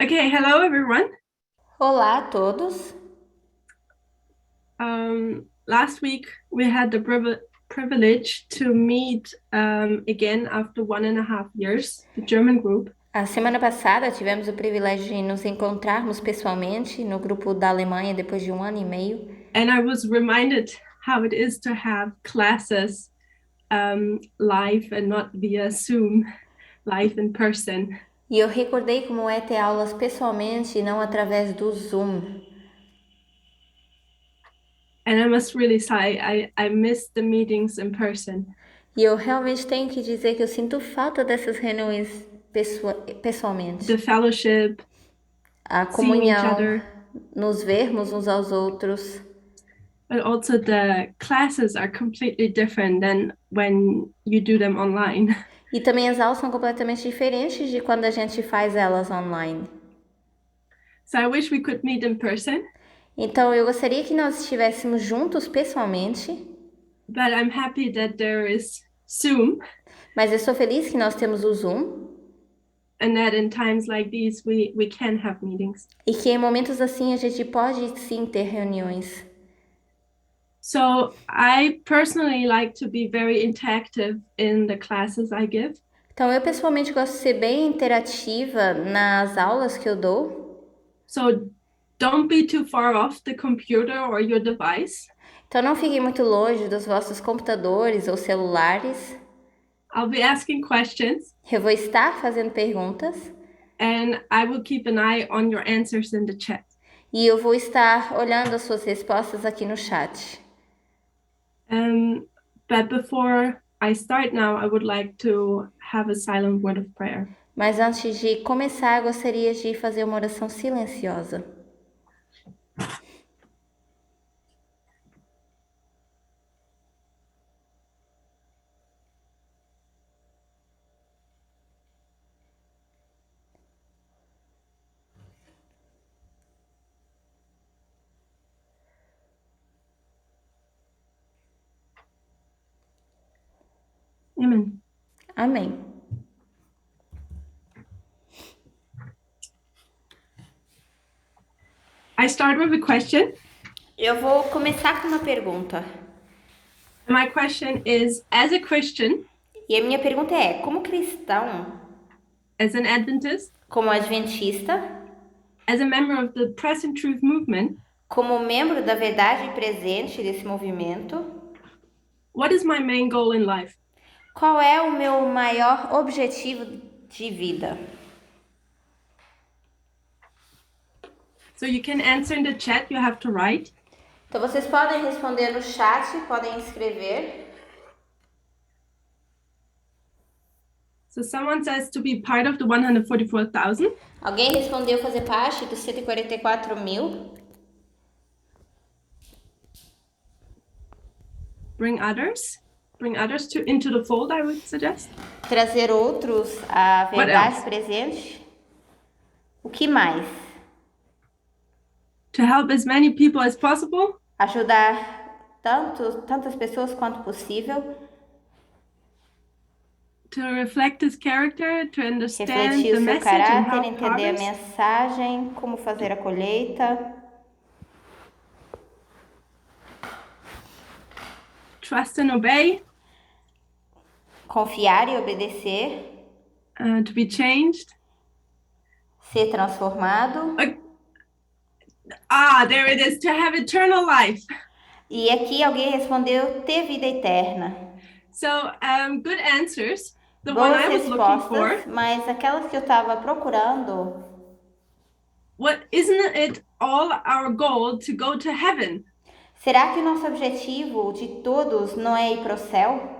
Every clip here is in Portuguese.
Okay, hello everyone. Olá a todos. Last week we had the privilege to meet again after 1.5 years, the German group. A semana passada tivemos o privilégio de nos encontrarmos pessoalmente no grupo da Alemanha depois de 1 ano e meio. And I was reminded how it is to have classes live and not via Zoom, live in person. E eu recordei como é ter aulas pessoalmente e não através do Zoom. And I must really say, I miss the meetings in person. E eu realmente tenho que dizer que eu sinto falta dessas reuniões pessoalmente. The fellowship, A seeing each comunhão, other, nos vermos uns aos outros. but also the classes are completely different than when you do them online. E também as aulas são completamente diferentes de quando a gente faz elas online. So I wish we could meet in person, Então eu gostaria que nós estivéssemos juntos pessoalmente, but I'm happy that there is Zoom mas eu sou feliz que nós temos o Zoom and that in times like these we can have meetings. e que em momentos assim a gente pode sim ter reuniões. So I personally like to be very interactive in the classes I give. Então eu pessoalmente gosto de ser bem interativa nas aulas que eu dou. So don't be too far off the computer or your device. Então não fiquem muito longe dos vossos computadores ou celulares. I'll be asking questions Eu vou estar fazendo perguntas and I will keep an eye on your answers in the chat. e eu vou estar olhando as suas respostas aqui no chat. But before I start now, I would like to have a silent word of prayer. Mas antes de começar, eu gostaria de fazer uma oração silenciosa. Amen. Amém. I start with a question. Eu vou começar com uma pergunta. My question is, as a Christian, E a minha pergunta é: como cristão, as an Adventist, como adventista, as a member of the Present Truth movement, como membro da verdade presente desse movimento, what is my main goal in life? qual é o meu maior objetivo de vida? So you can answer in the chat, you have to write. Então vocês podem responder no chat, podem escrever. So someone says to be part of the 144,000. Alguém respondeu fazer parte dos 144 mil. Bring others. Bring others into the fold, I would suggest. Trazer outros à What verdade else? presente. O que mais? To help as many people as possible. Ajudar tantas pessoas quanto possível. To reflect his character, to understand Refletir the o seu message and caráter, help entender a others. mensagem, como fazer a colheita. Trust and obey. Confiar e obedecer. To be changed. Ser transformado. There it is. To have eternal life. E aqui alguém respondeu ter vida eterna. So, good answers. The one Boas I was looking for. respostas, mas aquelas que eu estava procurando. Isn't it all our goal to go to heaven? Será que o nosso objetivo de todos não é ir para o céu?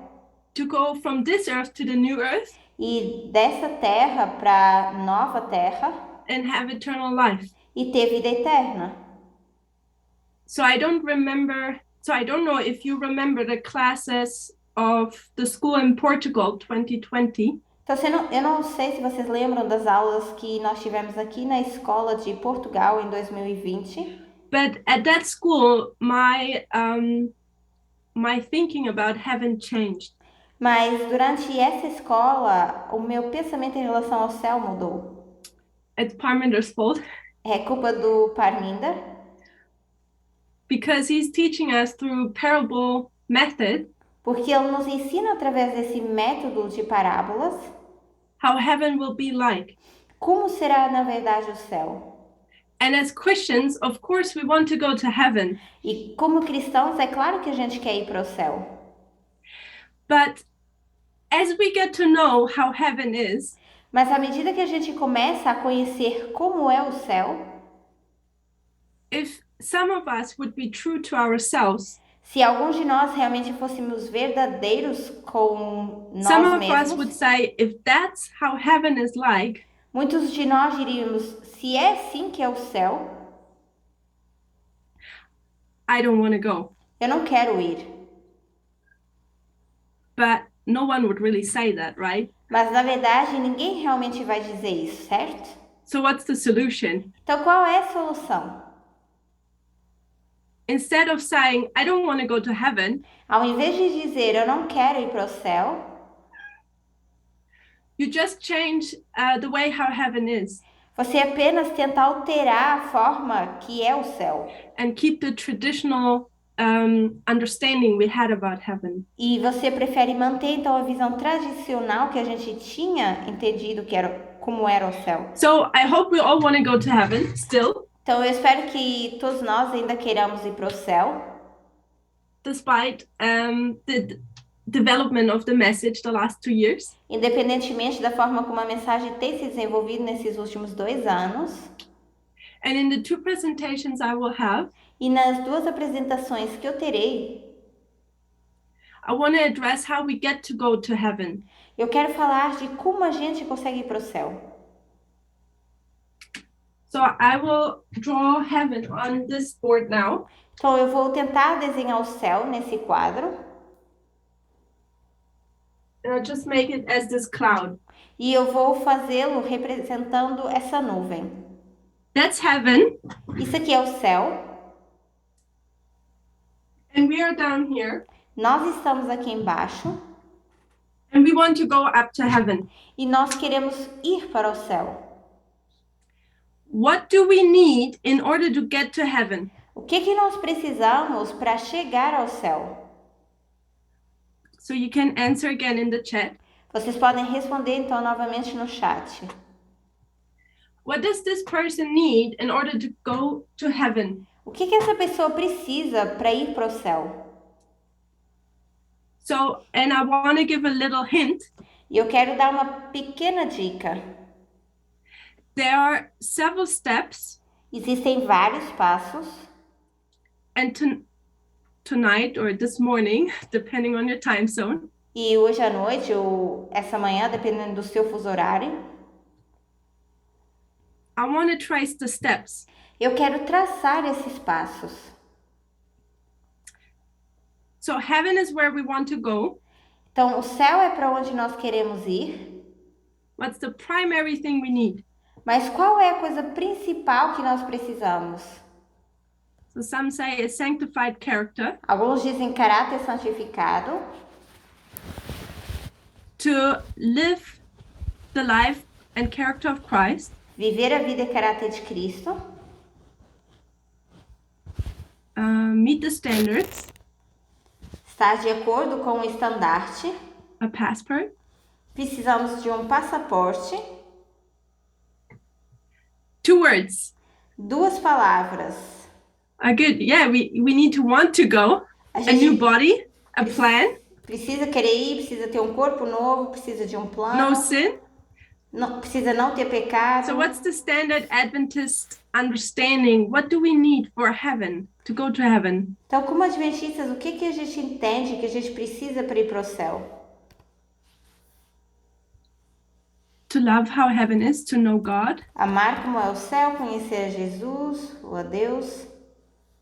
To go from this earth to the new earth? E dessa terra para nova terra? And have eternal life. E ter vida eterna. So I don't know if you remember the classes of the school in Portugal 2020. Então, eu não sei se vocês lembram das aulas que nós tivemos aqui na escola de Portugal em 2020. But at that school, my thinking about heaven changed. Mas durante essa escola, o meu pensamento em relação ao céu mudou. It's Parminder's fault É culpa do Parminder, because he's teaching us through parable method porque ele nos ensina através desse método de parábolas how heaven will be like. como será na verdade o céu. And as Christians, of course, we want to go to heaven. E como cristãos, é claro que a gente quer ir para o céu. But as we get to know how heaven is, Mas à medida que a gente começa a conhecer como é o céu, if some of us would be true to ourselves, se alguns de nós realmente fôssemos verdadeiros com some nós of us would mesmos, say, if that's how heaven is like, muitos de nós diríamos: se é assim que é o céu, I don't want to go. eu não quero ir. But no one would really say that, right? Mas na verdade, ninguém realmente vai dizer isso, certo? So what's the solution? Então qual é a solução? Instead of saying, I don't want to go to heaven, Ao invés de dizer eu não quero ir para o céu, you just change the way how heaven is você apenas tenta alterar a forma que é o céu. and keep the traditional understanding we had about heaven. E você prefere manter então a visão tradicional que a gente tinha entendido que era como era o céu. So I hope we all want to go to heaven still, Então eu espero que todos nós ainda queiramos ir para o céu, despite the development of the message the last 2 years. independentemente da forma como a mensagem tem se desenvolvido nesses últimos 2 anos. And in the 2 presentations I will have, E nas 2 apresentações que eu terei, I want to address how we get to go to heaven. eu quero falar de como a gente consegue ir para o céu. So I will draw heaven on this board now. Então eu vou tentar desenhar o céu nesse quadro. And I'll just make it as this cloud. E eu vou fazê-lo representando essa nuvem. That's heaven. Isso aqui é o céu. And we are down here. Nós estamos aqui embaixo. And we want to go up to heaven. E nós queremos ir para o céu. What do we need in order to get to heaven? O que nós precisamos para chegar ao céu? So you can answer again in the chat. Vocês podem responder então novamente no chat. What does this person need in order to go to heaven? O que essa pessoa precisa para ir para o céu? So, and I want to give a little hint. E eu quero dar uma pequena dica. There are several steps. Existem vários passos. And tonight or this morning, depending on your time zone, E hoje à noite ou essa manhã, dependendo do seu fuso horário, I want to trace the steps. eu quero traçar esses passos. So heaven is where we want to go. Então, o céu é para onde nós queremos ir. What's the primary thing we need? Mas qual é a coisa principal que nós precisamos? So some say a sanctified character. Alguns dizem caráter santificado. To live the life and character of Christ. Viver a vida e caráter de Cristo. Meet the standards. Estar de acordo com o estandarte. A passport. Precisamos de um passaporte. 2 words. 2 palavras. Good. Yeah, we need to want to go. A new body, a plan. Precisa querer ir, precisa ter um corpo novo, precisa de um plano. No sin. Não, precisa não ter pecado. So what's the standard Adventist understanding? What do we need for heaven, to go to heaven? Então, como adventistas, o que a gente entende que a gente precisa para ir para o céu? To love how heaven is, to know God. Amar como é o céu, conhecer a Jesus, ou a Deus.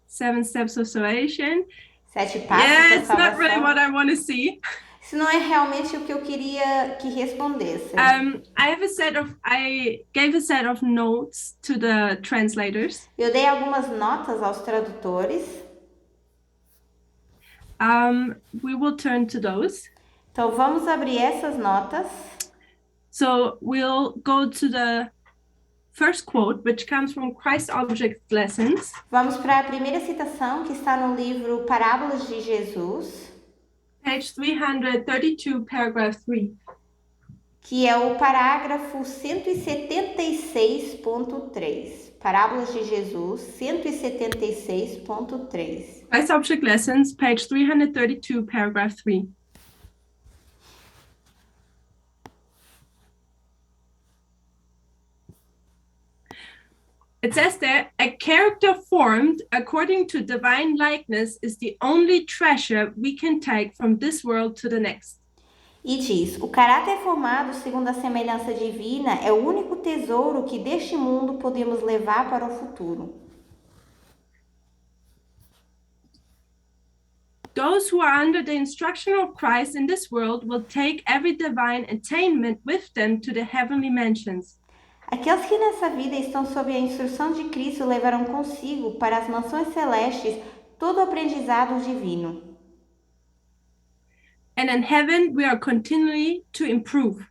7 steps of salvation. 7 passos Yeah, da it's not really salvação. what I want to see. Isso não é realmente o que eu queria que respondesse. I gave a set of notes to the translators. Eu dei algumas notas aos tradutores. We will turn to those. Então vamos abrir essas notas. So we'll go to the first quote, which comes from Christ Object Lessons. Vamos para a primeira citação que está no livro Parábolas de Jesus, Page 332, paragraph 3. que é o parágrafo 176.3. Parábolas de Jesus, 176.3. Christ Object Lessons, page 332, paragraph 3. It says there, a character formed according to divine likeness is the only treasure we can take from this world to the next. E diz: o caráter formado segundo a semelhança divina é o único tesouro que deste mundo podemos levar para o futuro. Those who are under the instruction of Christ in this world will take every divine attainment with them to the heavenly mansions. Aqueles que nessa vida estão sob a instrução de Cristo levarão consigo para as mansões celestes todo o aprendizado divino. And in heaven we are continually to improve.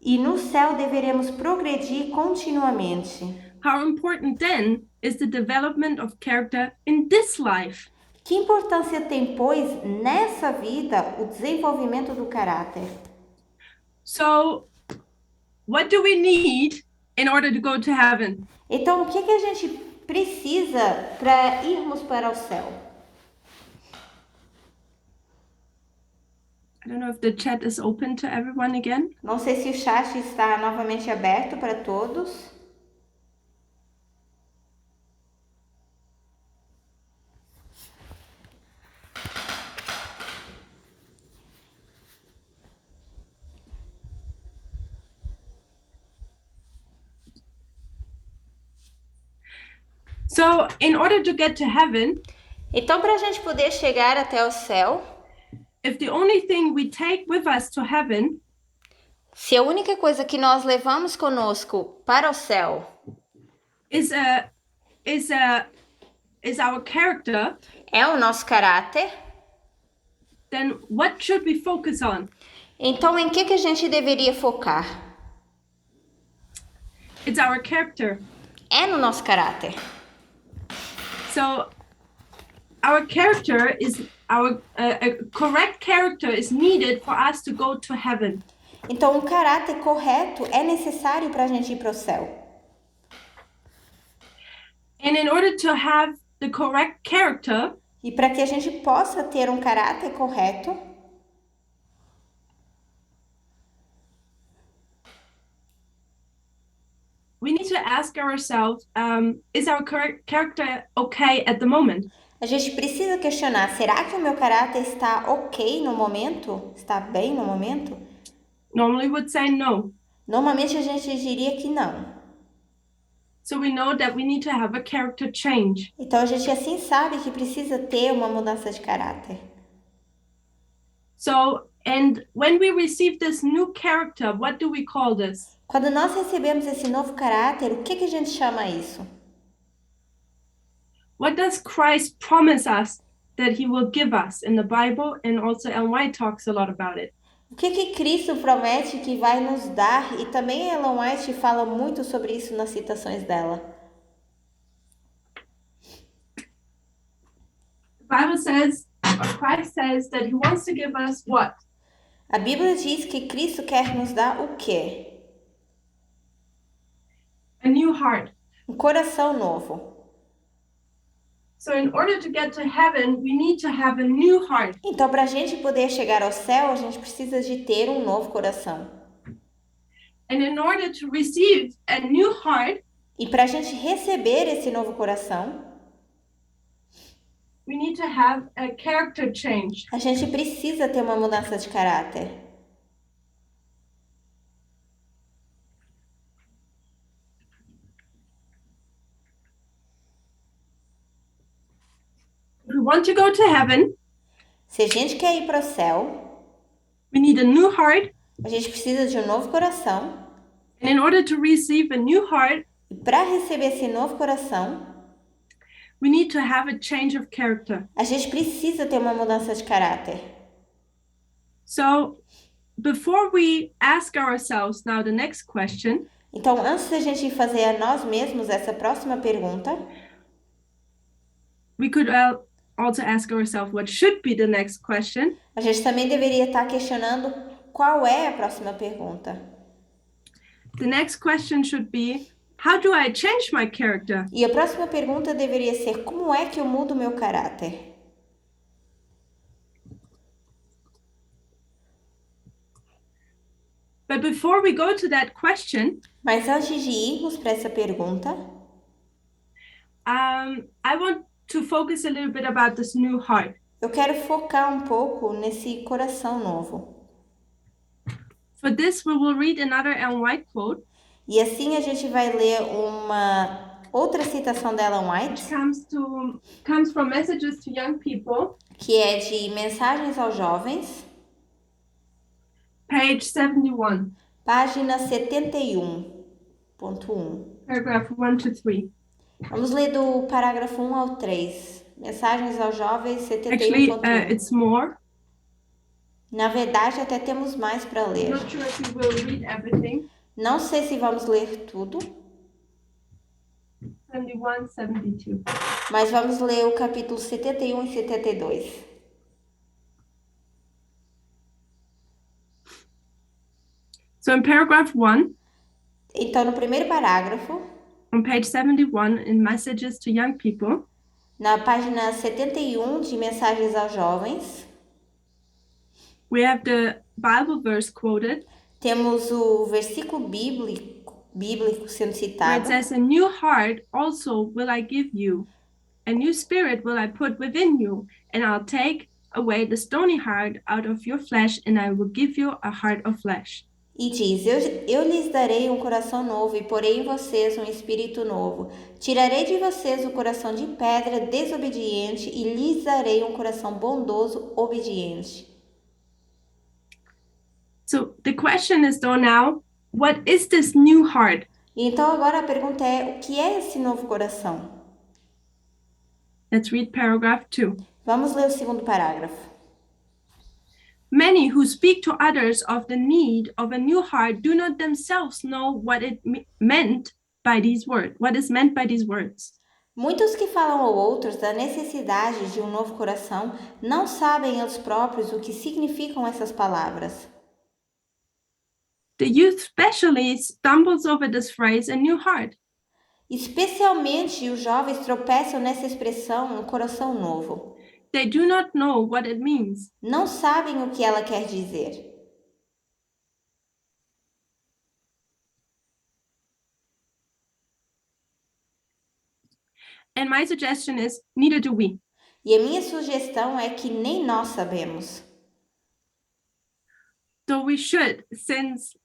E no céu deveremos progredir continuamente. How important then is the development of character in this life? Que importância tem, pois, nessa vida, o desenvolvimento do caráter? So, what do we need in order to go to heaven? Então, o que a gente precisa para irmos para o céu? I don't know if the chat is open to everyone again. Não sei se o chat está novamente aberto para todos. So, in order to get to heaven, então, para a gente poder chegar até o céu, if the only thing we take with us to heaven se a única coisa que nós levamos conosco para o céu is our character, é o nosso caráter, then what should we focus on? então em que a gente deveria focar? It's our character. É no nosso caráter. So our character is a correct character is needed for us to go to heaven. Então, um caráter correto é necessário para a gente ir para o céu. And in order to have the correct character, e para que a gente possa ter um caráter correto, we need to ask ourselves, is our character okay at the moment? A gente precisa questionar, será que o meu caráter está ok no momento? Está bem no momento? Normally would say no. Normalmente a gente diria que não. So we know that we need to have a character change. Então a gente assim sabe que precisa ter uma mudança de caráter. So, and when we receive this new character, what do we call this? Quando nós recebemos esse novo caráter, o que a gente chama isso? What does Christ promise us that he will give us in the Bible? And also Ellen White talks a lot about it. O que Cristo promete que vai nos dar? E também Ellen White fala muito sobre isso nas citações dela. The Bible says, or Christ says that he wants to give us what? A Bíblia diz que Cristo quer nos dar o quê? A new heart. Um coração novo. So in order to get to heaven, we need to have a new heart. Então, para a gente poder chegar ao céu, a gente precisa de ter um novo coração. And in order to receive a new heart, e para a gente receber esse novo coração, we need to have a character change. A gente precisa ter uma mudança de caráter. If we want to go to heaven, se a gente quer ir para o céu, we need a new heart. A gente precisa de um novo coração. And in order to receive a new heart, e para receber esse novo coração, we need to have a change of character. A gente precisa ter uma mudança de caráter. So, before we ask ourselves now the next question, Então, antes da gente fazer a nós mesmos essa próxima pergunta, we could also ask ourselves what should be the next question. a gente também deveria estar questionando qual é a próxima pergunta. The next question should be, how do I change my character? E a próxima pergunta deveria ser: como é que eu mudo meu caráter? But before we go to that question, Mas antes de irmos para essa pergunta, I want to focus a little bit about this new heart. eu quero focar um pouco nesse coração novo. For this, we will read another Ellen White quote. E assim a gente vai ler uma outra citação da Ellen White, comes from Messages to Young People, que é de Mensagens aos Jovens, page 71, página 71.1. paragraph 1 to 3. Vamos ler do parágrafo 1 ao 3. Mensagens aos Jovens Actually, 71.1. it's more. Na verdade, até temos mais para I'm ler. not sure if we will read everything. Não sei se vamos ler tudo, 71, 72. mas vamos ler o capítulo 71 e 72. So in paragraph 1, Então, no primeiro parágrafo, on page 71 in Messages to Young People, na página 71 de Mensagens aos Jovens, we have the Bible verse quoted, temos o versículo bíblico sendo where it citado, says, a new heart also will I give you, a new spirit will I put within you, and I'll take away the stony heart out of your flesh, and I will give you a heart of flesh. e diz: eu lhes darei um coração novo e porei em vocês um espírito novo. Tirarei de vocês o coração de pedra desobediente e lhes darei um coração bondoso, obediente. So the question is though now, what is this new heart? Então agora a pergunta é: o que é esse novo coração? Let's read paragraph 2. Vamos ler o segundo parágrafo. Many who speak to others of the need of a new heart do not themselves know what it meant by these words. What is meant by these words? Muitos que falam a outros da necessidade de um novo coração não sabem eles próprios o que significam essas palavras. The youth especially stumbles over this phrase, a new heart. Especialmente os jovens tropeçam nessa expressão, um coração novo. They do not know what it means. Não sabem o que ela quer dizer. And my suggestion is, neither do we. E a minha sugestão é que nem nós sabemos. Though we should, since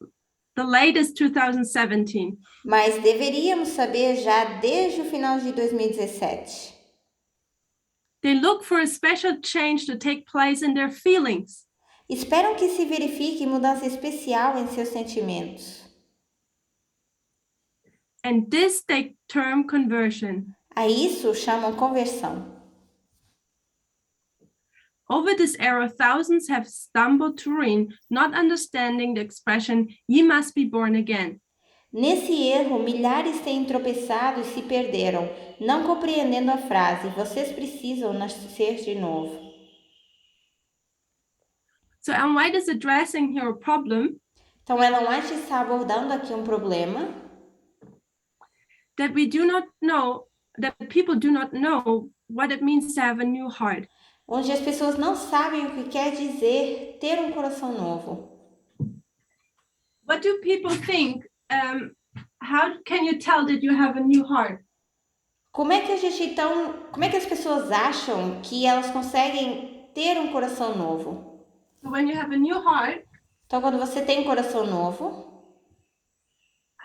the latest 2017. Mas deveríamos saber já desde o final de 2017. They look for a special change to take place in their feelings. Esperam que se verifique mudança especial em seus sentimentos. And this they term conversion. A isso chamam conversão. Over this era, thousands have stumbled to ruin, not understanding the expression, ye must be born again. Nesse erro, milhares têm tropeçado e se perderam, não compreendendo a frase, vocês precisam nascer de novo. So Ellen White is addressing here a problem Então, Ellen White está abordando aqui um problema that we do not know, that people do not know what it means to have a new heart. onde as pessoas não sabem o que quer dizer ter um coração novo. What do people think? How can you tell that you have a new heart? Como é que as pessoas acham que elas conseguem ter um coração novo? So when you have a new heart, Então, quando você tem um coração novo,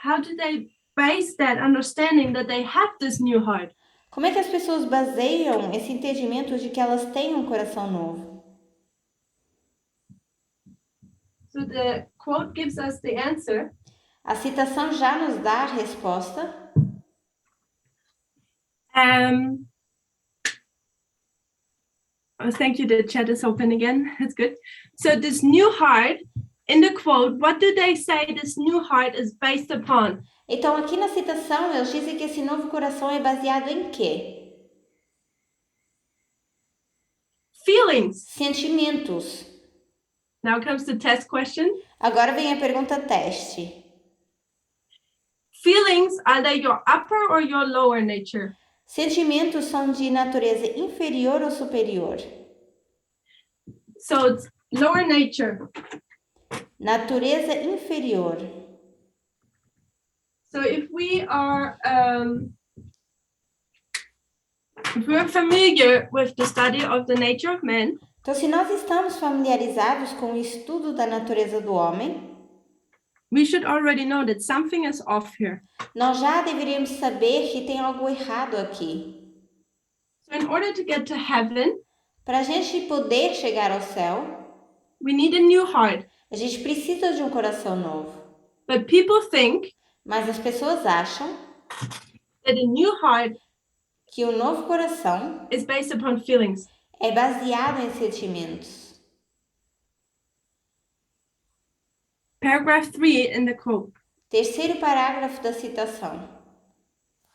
how do they base that understanding that they have this new heart? como é que as pessoas baseiam esse entendimento de que elas têm um coração novo? So the quote gives us the answer. A citação já nos dá a resposta. Oh, thank you. The chat is open again. That's good. So this new heart in the quote, what do they say this new heart is based upon? Então, aqui na citação, eles dizem que esse novo coração é baseado em quê? Feelings. Sentimentos. Now comes the test question. Agora vem a pergunta teste. Feelings, are they your upper or your lower nature? Sentimentos são de natureza inferior ou superior? So it's lower nature. Natureza inferior. So if we're familiar with the study of the nature of man, Então, se nós estamos familiarizados com o estudo da natureza do homem, we should already know that something is off here. nós já deveríamos saber que tem algo errado aqui. So in order to get to heaven, para a gente poder chegar ao céu, we need a new heart. A gente precisa de um coração novo. But people think Mas as pessoas acham that a new heart que o novo coração is based upon feelings. é baseado em sentimentos. Paragraph 3 in the quote. Terceiro parágrafo da citação.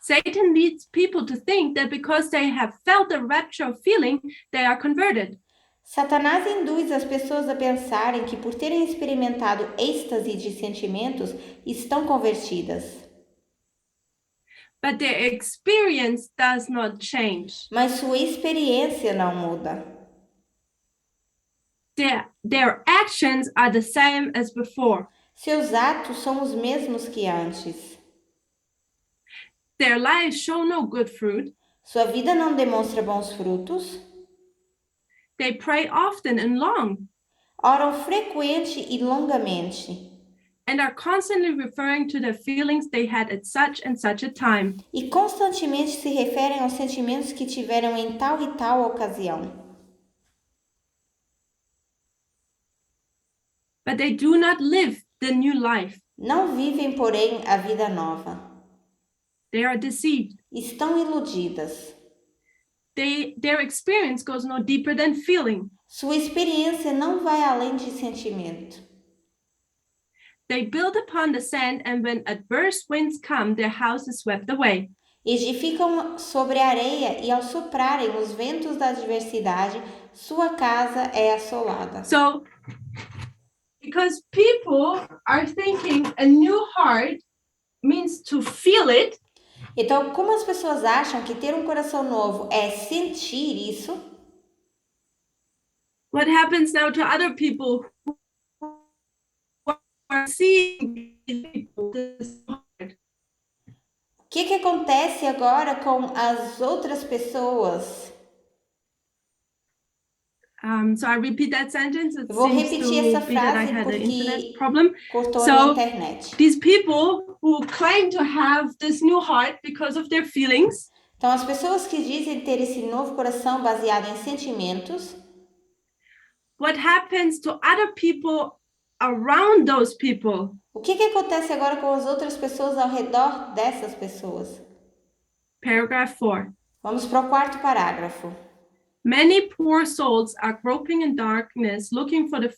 Satan leads people to think that because they have felt the rapture of feeling, they are converted. Satanás induz as pessoas a pensarem que por terem experimentado êxtase de sentimentos, estão convertidas. But their experience does not change. Mas sua experiência não muda. Their actions are the same as before. Seus atos são os mesmos que antes. Their lives show no good fruit. Sua vida não demonstra bons frutos. They pray often and long. Oram frequente e longamente. And are constantly referring to the feelings they had at such and such a time. E constantemente se referem aos sentimentos que tiveram em tal e tal ocasião. But they do not live the new life. Não vivem, porém, a vida nova. They are deceived. Estão iludidas. Their experience goes no deeper than feeling. Sua experiência não vai além de sentimento. They build upon the sand, and when adverse winds come, their house is swept away. Edificam sobre a areia e ao soprarem os ventos da adversidade, sua casa é assolada. So, because people are thinking a new heart means to feel it. Então, como as pessoas acham que ter um coração novo é sentir isso? What happens now to other people who are seeing this heart? O que acontece agora com as outras pessoas? So I repeat that sentence. It Eu vou seems repetir to essa be that I frase had an internet porque problem. cortou a So minha internet. these people who claim to have this new heart because of their feelings, Então, as pessoas que dizem ter esse novo coração baseado em sentimentos, what happens to other people around those people? o que acontece agora com as outras pessoas ao redor dessas pessoas? Paragraph 4. Vamos para o quarto parágrafo. Many poor souls are groping in darkness, looking for the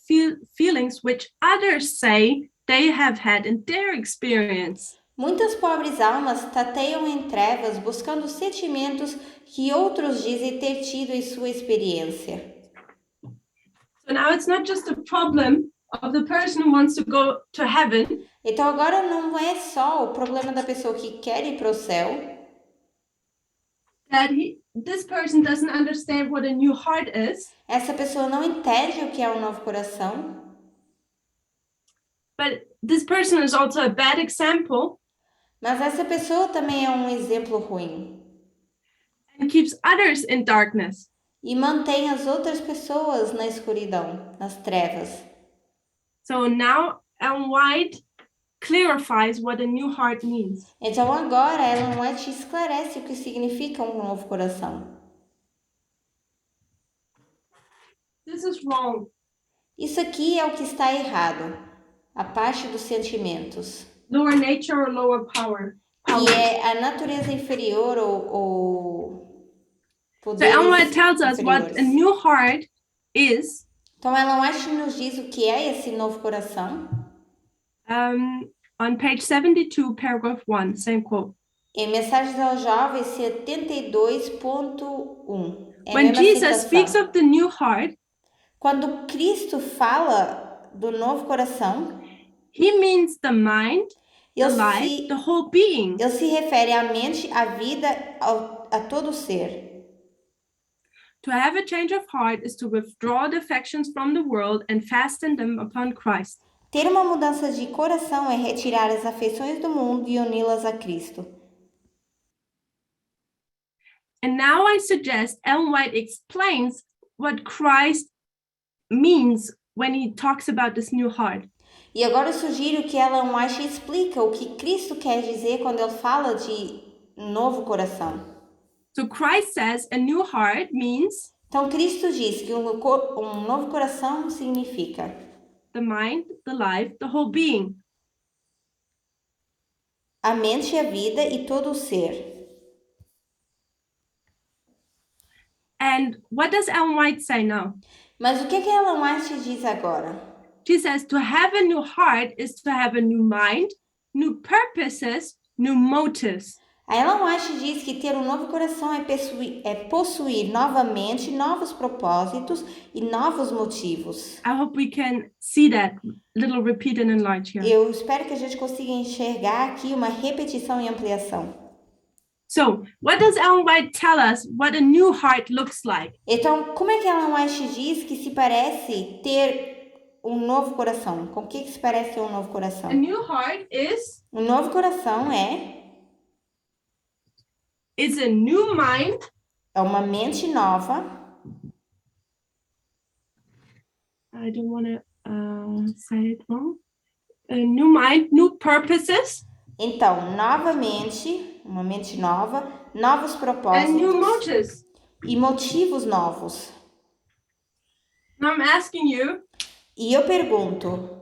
feelings which others say they have had in their experience. Muitas pobres almas tateiam em trevas, buscando sentimentos que outros dizem ter tido em sua experiência. So now it's not just a problem of the person who wants to go to heaven. Então agora não é só o problema da pessoa que quer ir para o céu. That this person doesn't understand what a new heart is. Essa pessoa não entende o que é um novo coração. But this person is also a bad example. Mas essa pessoa também é um exemplo ruim. And keeps others in darkness. E mantém as outras pessoas na escuridão, nas trevas. So now Ellen White clarifies what a new heart means. Então agora Ellen White esclarece o que significa um novo coração. This is wrong. Isso aqui é o que está errado. A parte dos sentimentos. Lower nature or lower power. Que é a natureza inferior ou So Ellen White tells us what a new heart is. Então, Ellen White nos diz o que é esse novo coração. On page 72, paragraph 1, same quote. Em Mensagens aos Jovens 72.1. É a When mesma Jesus speaks citação. of the new heart, Quando Cristo fala do novo coração, he means the mind, the ele life, the se, whole being. ele se refere à mente, à vida, a todo o ser. To have a change of heart is to withdraw the affections from the world and fasten them upon Christ. Ter uma mudança de coração é retirar as afeições do mundo e uni-las a Cristo. And now I suggest Ellen White explains what Christ means when he talks about this new heart. E agora eu sugiro que Ellen White explica o que Cristo quer dizer quando ele fala de novo coração. So Christ says a new heart means Então Cristo diz que um novo coração significa the mind, the life, the whole being. a mente, a vida e todo o ser. And what does Ellen White say now? Mas o que Ellen White diz agora? She says to have a new heart is to have a new mind, new purposes, new motives. A Ellen White diz que ter um novo coração é possuir novamente novos propósitos e novos motivos. I hope we can see that little repeat and enlarge here. Eu espero que a gente consiga enxergar aqui uma repetição e ampliação. So, what does Ellen White tell us what a new heart looks like? Então, como é que Ellen White diz que se parece ter um novo coração? Com o que se parece ter um novo coração? A new heart Um novo coração is a new mind. É uma mente nova. I don't want to say it wrong. A new mind, new purposes. Então, novamente, uma mente nova, novos And new propósitos motives. e motivos novos. Now I'm asking you, E eu pergunto,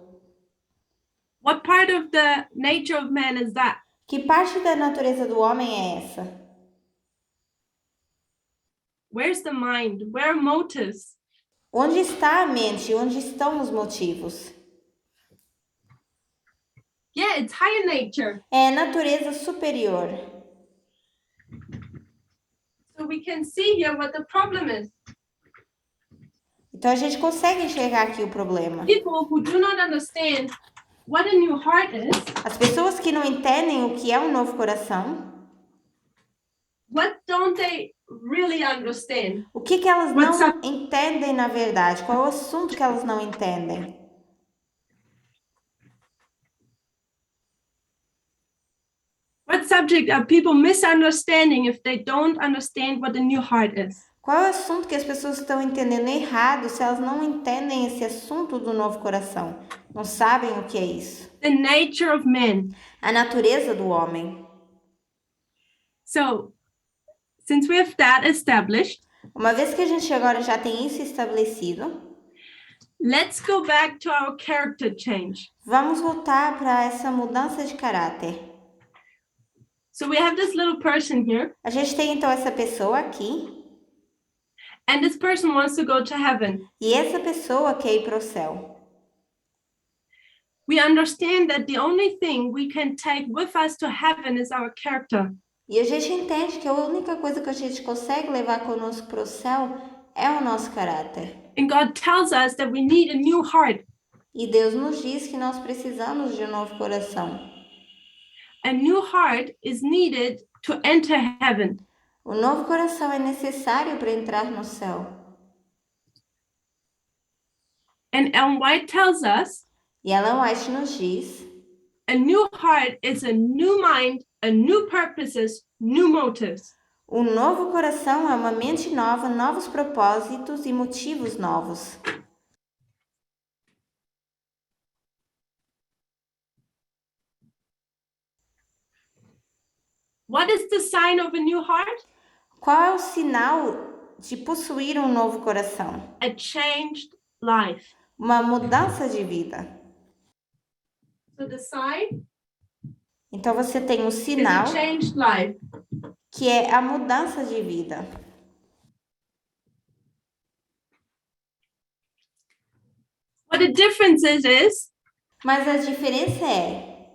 what part of the nature of man is that? que parte da natureza do homem é essa? Where's the mind? Where are motives? Onde está a mente? Onde estão os motivos? Yeah, it's higher nature. É a natureza superior. So we can see here what the problem is. Então a gente consegue enxergar aqui o problema. People who do not understand what a new heart is, As pessoas que não entendem o que é um novo coração, what don't they really understand? o que elas não entendem na verdade? Qual é o assunto que elas não entendem? What subject are people misunderstanding if they don't understand what the new heart is? Qual é o assunto que as pessoas estão entendendo errado se elas não entendem esse assunto do novo coração? Não sabem o que é isso? The nature of man. A natureza do homem. So, since we have that established, uma vez que a gente agora já tem isso estabelecido, let's go back to our character change. Vamos voltar para essa mudança de caráter. So we have this little person here. A gente tem então essa pessoa aqui. And this person wants to go to heaven. E essa pessoa quer ir para o céu. We understand that the only thing we can take with us to heaven is our character. E a gente entende que a única coisa que a gente consegue levar conosco para o céu é o nosso caráter. And God tells us that we need a new heart. E Deus nos diz que nós precisamos de um novo coração. A new heart is needed to enter heaven. O novo coração é necessário para entrar no céu. And Ellen White tells us, e Ellen White nos diz, a new heart is a new mind, a new purposes, new motives. Um novo coração é uma mente nova, novos propósitos e motivos novos. What is the sign of a new heart? Qual é o sinal de possuir um novo coração? A changed life. Uma mudança de vida. So the sign então você tem um sinal is a changed life. Que é a mudança de vida. What the difference is Mas a diferença é,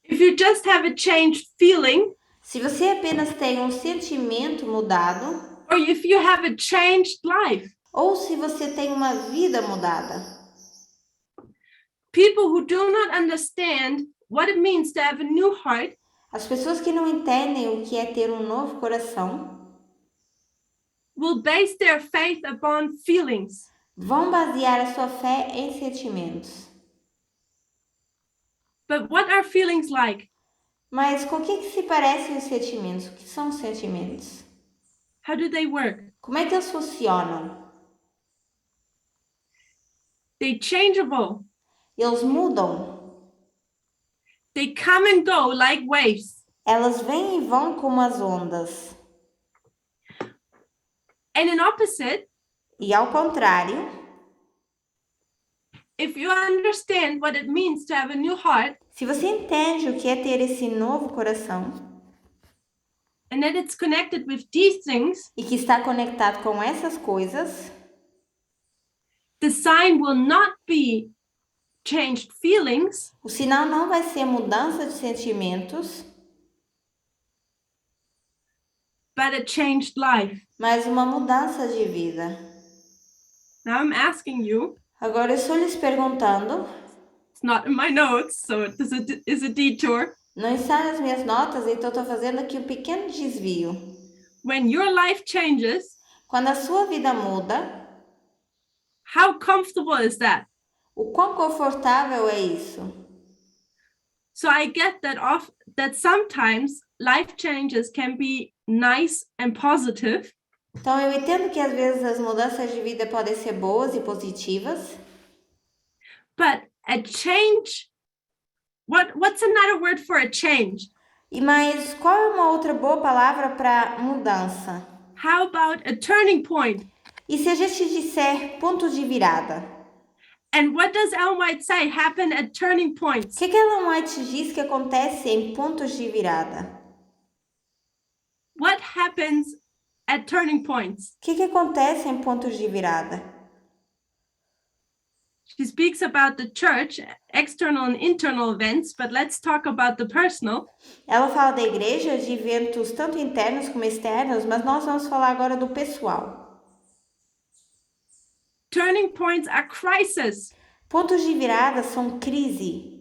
if you just have a changed feeling, se você apenas tem um sentimento mudado, or if you have a changed life. ou se você tem uma vida mudada. People who do not understand what it means to have a new heart As pessoas que não entendem o que é ter um novo coração will base their faith upon feelings. vão basear a sua fé em sentimentos. But what are feelings like? Mas com o que se parecem os sentimentos? O que são os sentimentos? How do they work? Como é que eles funcionam? They're changeable. Eles mudam. They come and go like waves. Elas vêm e vão como as ondas. And in opposite, E ao contrário, if you understand what it means to have a new heart, se você entende o que é ter esse novo coração and that it's connected with these things, e que está conectado com essas coisas, the sign will not be changed feelings, o sinal não vai ser mudança de sentimentos, but a changed life. mas uma mudança de vida. Now I'm asking you, Agora eu estou lhes perguntando, it's not in my notes, so this is a detour. não está nas minhas notas, então estou fazendo aqui um pequeno desvio. When your life changes, Quando a sua vida muda, how comfortable is that? o quão confortável é isso? So I get that sometimes life changes can be nice and positive, Então eu entendo que às vezes as mudanças de vida podem ser boas e positivas, but a change, what's another word for a change? mas qual é uma outra boa palavra para mudança? How about a turning point? E se a gente disser ponto de virada? And what does Ellen White say happen at turning O points? que Ellen White diz que acontece em pontos de virada? What happens at turning points? O que acontece em pontos de virada? She speaks about the church, external and internal events, but let's talk about the personal. Ela fala da igreja, de eventos tanto internos como externos, mas nós vamos falar agora do pessoal. Turning points are crises. Pontos de virada são crise.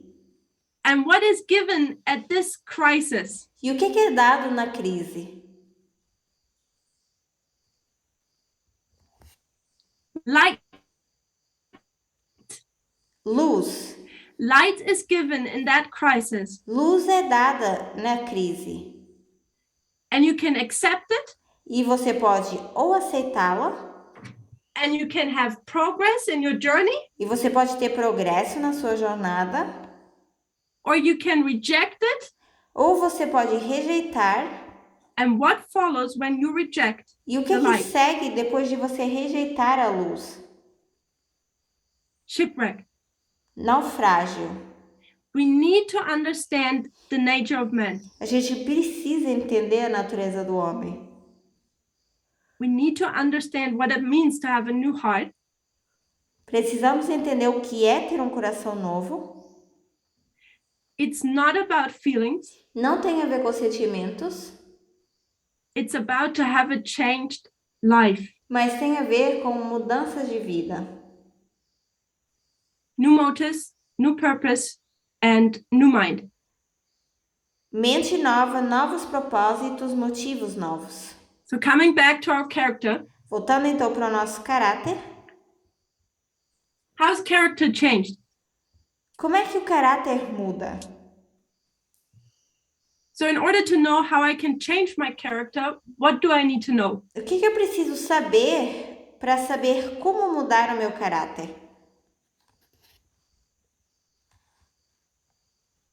And what is given at this crisis? E o que é dado na crise? Light. Luz. Light is given in that crisis. Luz é dada na crise. And you can accept it. E você pode ou aceitá-la. And you can have progress in your journey. E você pode ter progresso na sua jornada. Or you can reject it. Ou você pode rejeitar. And what follows when you reject E o que segue depois de você rejeitar a luz? Shipwreck. Naufrágio. We need to understand the nature of man. A gente precisa entender a natureza do homem. We need to understand what it means to have a new heart. Precisamos entender o que é ter um coração novo. It's not about feelings. Não tem a ver com sentimentos. It's about to have a changed life. Mas tem a ver com mudanças de vida. New motives, new purpose, and new mind. Mente nova, novos propósitos, motivos novos. So coming back to our character. Voltando então para o nosso caráter. How's character changed? Como é que o caráter muda? So in order to know how I can change my character, what do I need to know? O que eu preciso saber para saber como mudar o meu caráter?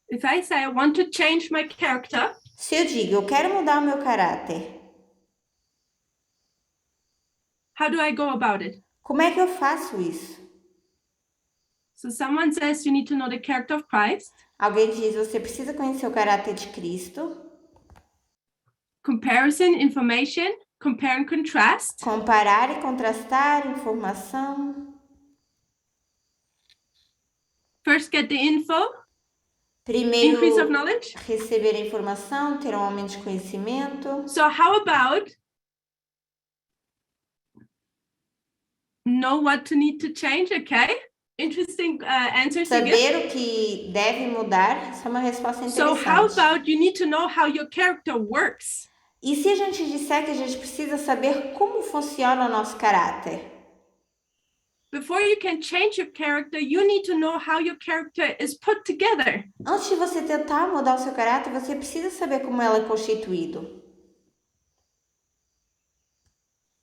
If I say I want to change my character, se eu digo eu quero mudar o meu caráter, how do I go about it? Como é que eu faço isso? So someone says you need to know the character of Christ. Alguém diz você precisa conhecer o caráter de Cristo. Comparison, information, compare and contrast. Comparar e contrastar informação. First, get the info. Primeiro, Increase of knowledge. receber a informação, ter um aumento de conhecimento. So how about know what to need to change? Okay. Interesting answers you give. Saber o que deve mudar, isso é uma resposta So how interessante. about you need to know how your character works? E se a gente disser que a gente precisa saber como funciona o nosso caráter? Before you can change your character, you need to know how your character is put together. Antes de você tentar mudar o seu caráter, você precisa saber como ela é constituído.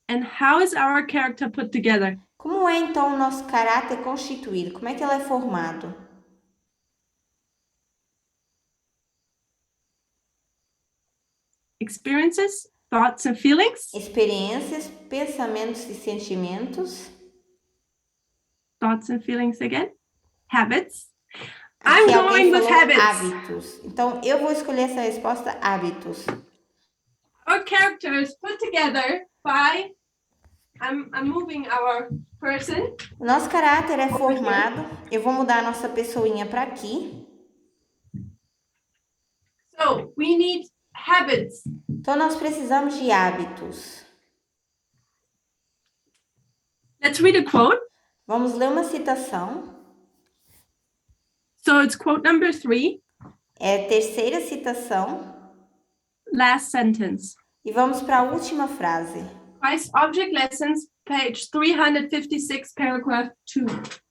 And how is our character put together? Como é então o nosso caráter constituído? Como é que ela é formado? Experiences, thoughts and feelings. Experiências, pensamentos e sentimentos. Thoughts and feelings again. Habits. Aqui I'm alguém going with falou habits. hábitos. Então eu vou escolher essa resposta, hábitos. Our character is put together by, I'm moving our person. O nosso caráter é formado. Eu vou mudar a nossa pessoinha para aqui. So we need habits. Então nós precisamos de hábitos. Let's read a quote. Vamos ler uma citação. So it's quote number 3. É a terceira citação. Last sentence. E vamos para a última frase. Christ Object Lessons, page 356, paragraph 2.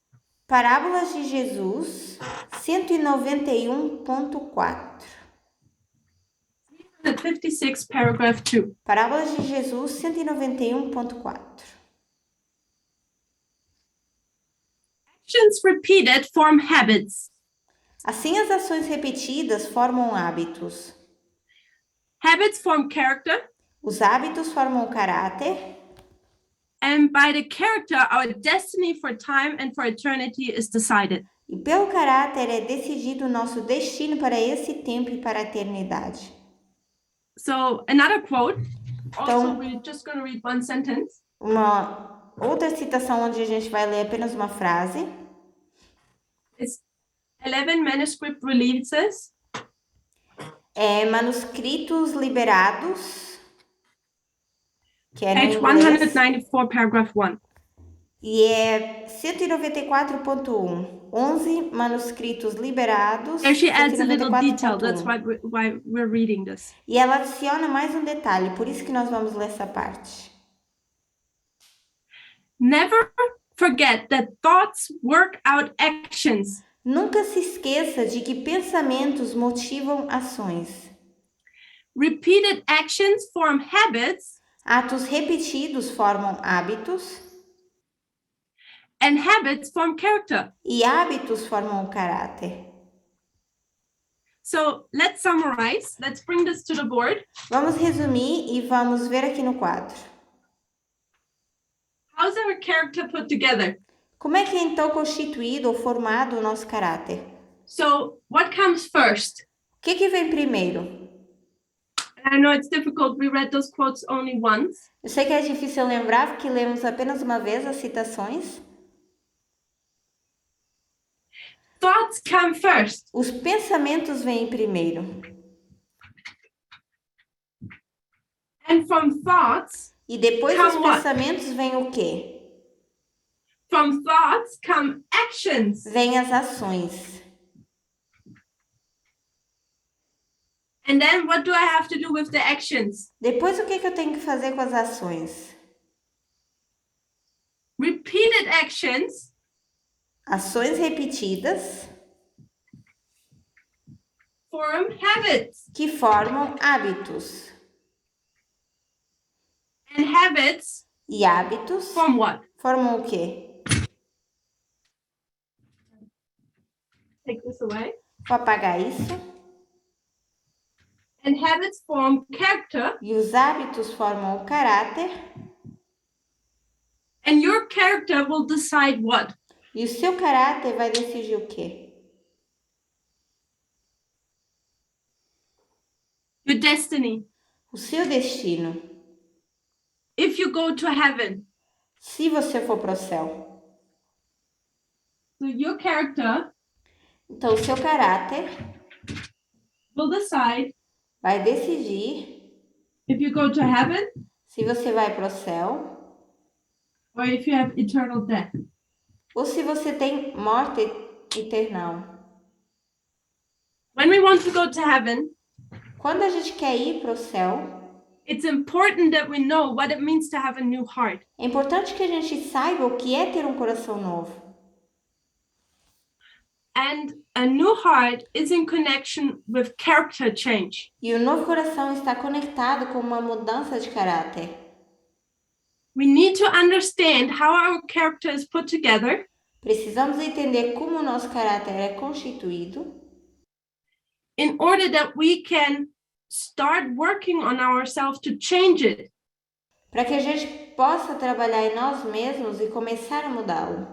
Parábolas de Jesus, 191.4. 356, paragraph 2. Parábolas de Jesus, 191.4. Actions repeated form habits. Assim, as ações repetidas formam hábitos. Habits form character. Os hábitos formam caráter. And by the character, our destiny for time and for eternity is decided. E pelo caráter é decidido o nosso destino para esse tempo e para a eternidade. So another quote. Also, Então, we're just going to read one sentence. Uma outra citação onde a gente vai ler apenas uma frase. It's 11 manuscript releases. Manuscritos liberados, que é Page no inglês. 194, paragraph 1. E é 194.1. 11 manuscritos liberados. There she adds a little 194.1. detail. That's why we're reading this. E ela adiciona mais um detalhe, por isso que nós vamos ler essa parte. Never forget that thoughts work out actions. Nunca se esqueça de que pensamentos motivam ações. Repeated actions form habits. Atos repetidos formam hábitos. And habits form character. E hábitos formam o caráter. So let's summarize. Let's bring this to the board. Vamos resumir e vamos ver aqui no quadro. How's our character put together? Como é que é então constituído ou formado o nosso caráter? So what comes first? O que vem primeiro? I know it's difficult. We read those quotes only once. Eu sei que é difícil lembrar porque lemos apenas uma vez as citações. Thoughts come first. Os pensamentos vêm primeiro. And from thoughts, E depois come dos what? pensamentos vem o quê? From thoughts come actions. Vêm as ações. And then what do I have to do with the actions? Depois o que eu tenho que fazer com as ações? Repeated actions Ações repetidas form habits. que formam hábitos. And habits E hábitos form what? formam o quê? Take this away. Vou apagar isso. And habits form character. E os hábitos formam o caráter. And your character will decide what? E o seu caráter vai decidir o quê? Your destiny. O seu destino. If you go to heaven, Se você for para o céu. so your character Então, o seu caráter will decide vai decidir if you go to heaven se você vai para o céu or if you have eternal death. ou se você tem morte eternal. When we want to go to heaven, quando a gente quer ir para o céu, it's important that we know what it means to have a new heart. é importante que a gente saiba o que é ter um coração novo. And a new heart is in connection with character change. E o novo coração está conectado com uma mudança de caráter. We need to understand how our character is put together. Precisamos entender como o nosso caráter é constituído, in order that we can start working on ourselves to change it. para que a gente possa trabalhar em nós mesmos e começar a mudá-lo.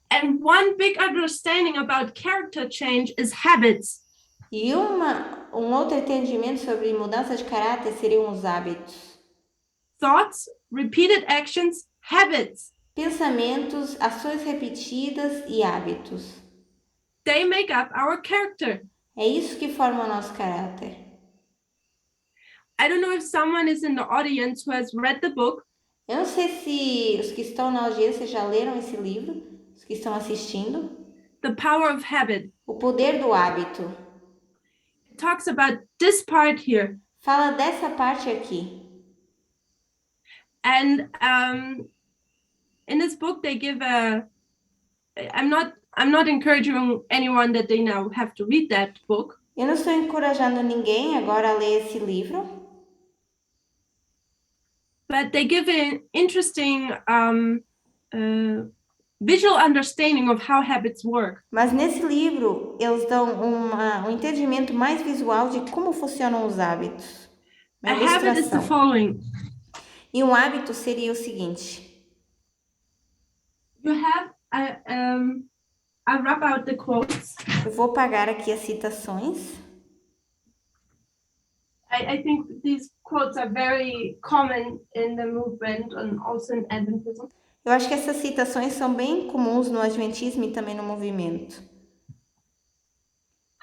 And one big understanding about character change is habits. E um outro entendimento sobre mudança de caráter seriam os hábitos. Thoughts, repeated actions, habits. Pensamentos, ações repetidas e hábitos. They make up our character. É isso que forma o nosso caráter. I don't know if someone is in the audience who has read the book. Eu não sei se os que estão na audiência já leram esse livro, os que estão assistindo. The Power of Habit. O poder do hábito. It talks about this part here. Fala dessa parte aqui. And in this book they give I'm not encouraging anyone that they now have to read that book. Eu não estou encorajando ninguém agora a ler esse livro. But they give an interesting visual understanding of how habits work. Mas nesse livro eles dão um entendimento mais visual de como funcionam os hábitos. A habit is the following. E um hábito seria o seguinte. You have I rub out the quotes. Eu vou pagar aqui as citações. I think these quotes are very common in the movement and also in Adventism. Eu acho que essas citações são bem comuns no Adventismo e também no movimento.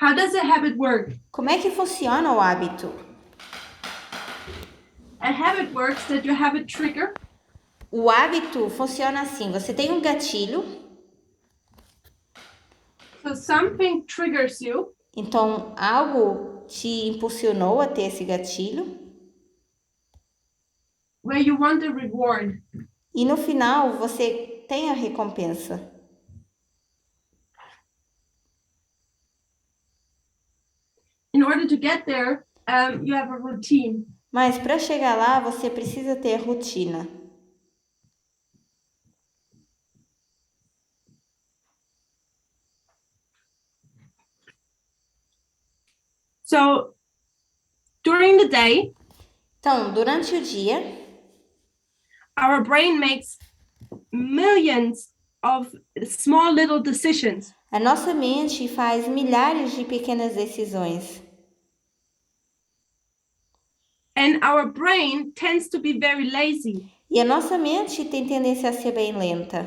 How does a habit work? Como é que funciona o hábito? A habit works that you have a trigger. O hábito funciona assim, você tem um gatilho. So something triggers you. Então, algo te impulsionou a ter esse gatilho. Where you want a reward. E no final, você tem a recompensa. In order to get there, you have a routine. Mas para chegar lá, você precisa ter rotina. So, during the day, então, durante o dia, our brain makes millions of small little decisions. A nossa mente faz milhares de pequenas decisões. And our brain tends to be very lazy. E a nossa mente tem tendência a ser bem lenta.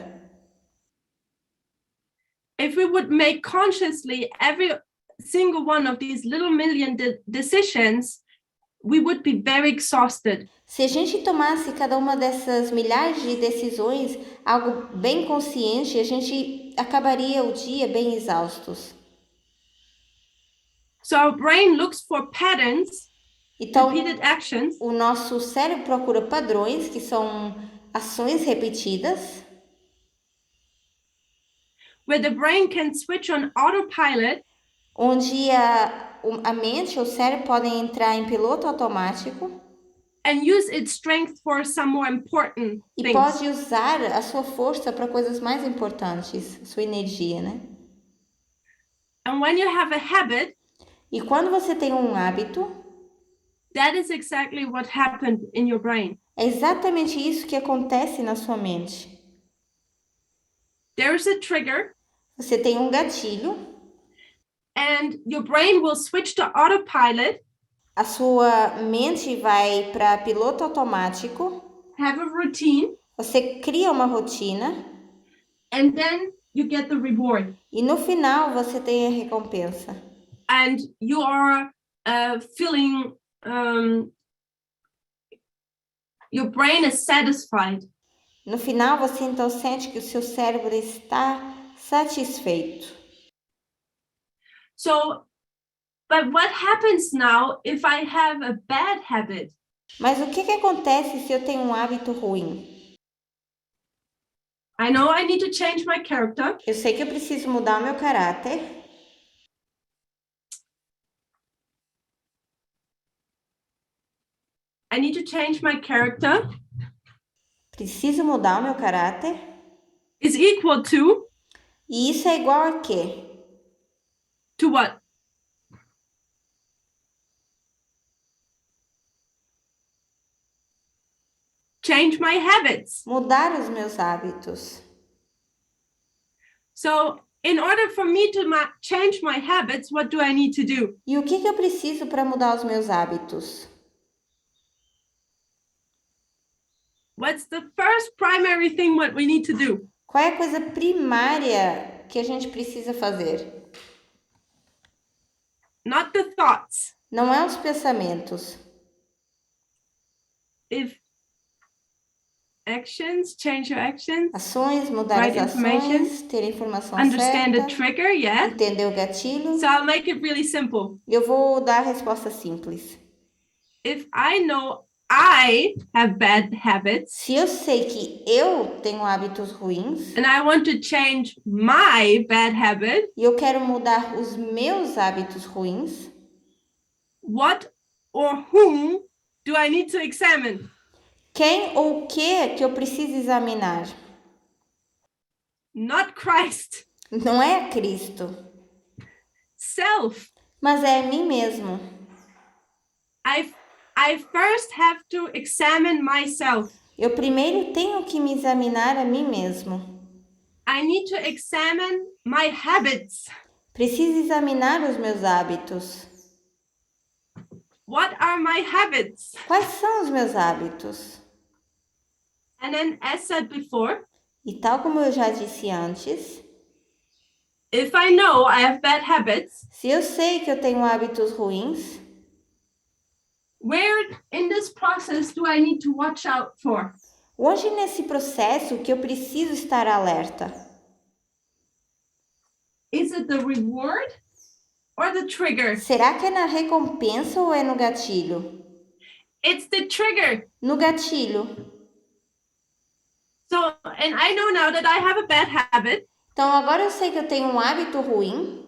If we would make consciously every single one of these little million decisions, we would be very exhausted. Se a gente tomasse cada uma dessas milhares de decisões, algo bem consciente, a gente acabaria o dia bem exaustos. So our brain looks for patterns, então, repeated actions. O nosso cérebro procura padrões, que são ações repetidas. Where the brain can switch on autopilot. Onde a mente ou o cérebro podem entrar em piloto automático. And use its strength for some more important things. E pode usar a sua força para coisas mais importantes, sua energia, né? And when you have a habit, e quando você tem um hábito, that is exactly what happened in your brain. É exatamente isso que acontece na sua mente. There is a trigger. Você tem um gatilho. And your brain will switch to autopilot. A sua mente vai para piloto automático. Have a routine. Você cria uma rotina. And then you get the reward. E no final você tem a recompensa. And you are feeling, your brain is satisfied. No final você então sente que o seu cérebro está satisfeito. So, but what happens now if I have a bad habit? Mas o que acontece se eu tenho um hábito ruim? I know I need to change my character. Eu sei que eu preciso mudar o meu caráter. I need to change my character. Preciso mudar o meu caráter. Is equal to. E isso é igual a quê? To what? Change my habits. Mudar os meus hábitos. So, in order for me to change my habits, what do I need to do? E o que eu preciso para mudar os meus hábitos? What's the first primary thing what we need to do? Qual é a coisa primária que a gente precisa fazer? Not the thoughts. Não é os pensamentos. If actions, change your actions. Ações, mudar Right as ações, ter a informação understand certa. the trigger, yeah. Entender o gatilho. So I'll make it really simple. Eu vou dar a resposta simples. If I know I have bad habits, se eu sei que eu tenho hábitos ruins, and I want to change my bad habit, e eu quero mudar os meus hábitos ruins, what or whom do I need to examine? Quem ou o que eu preciso examinar? Not Christ. Não é Cristo. Self. Mas é mim mesmo. I first have to examine myself. Eu primeiro tenho que me examinar a mim mesmo. I need to examine my habits. Preciso examinar os meus hábitos. What are my habits? Quais são os meus hábitos? And then, as said before, e tal como eu já disse antes, if I know I have bad habits, se eu sei que eu tenho hábitos ruins, where in this process do I need to watch out for? Hoje nesse processo que eu preciso estar alerta? Is it the reward or the trigger? Será que é na recompensa ou é no gatilho? It's the trigger. No gatilho. So, and I know now that I have a bad habit. Então agora eu sei que eu tenho um hábito ruim.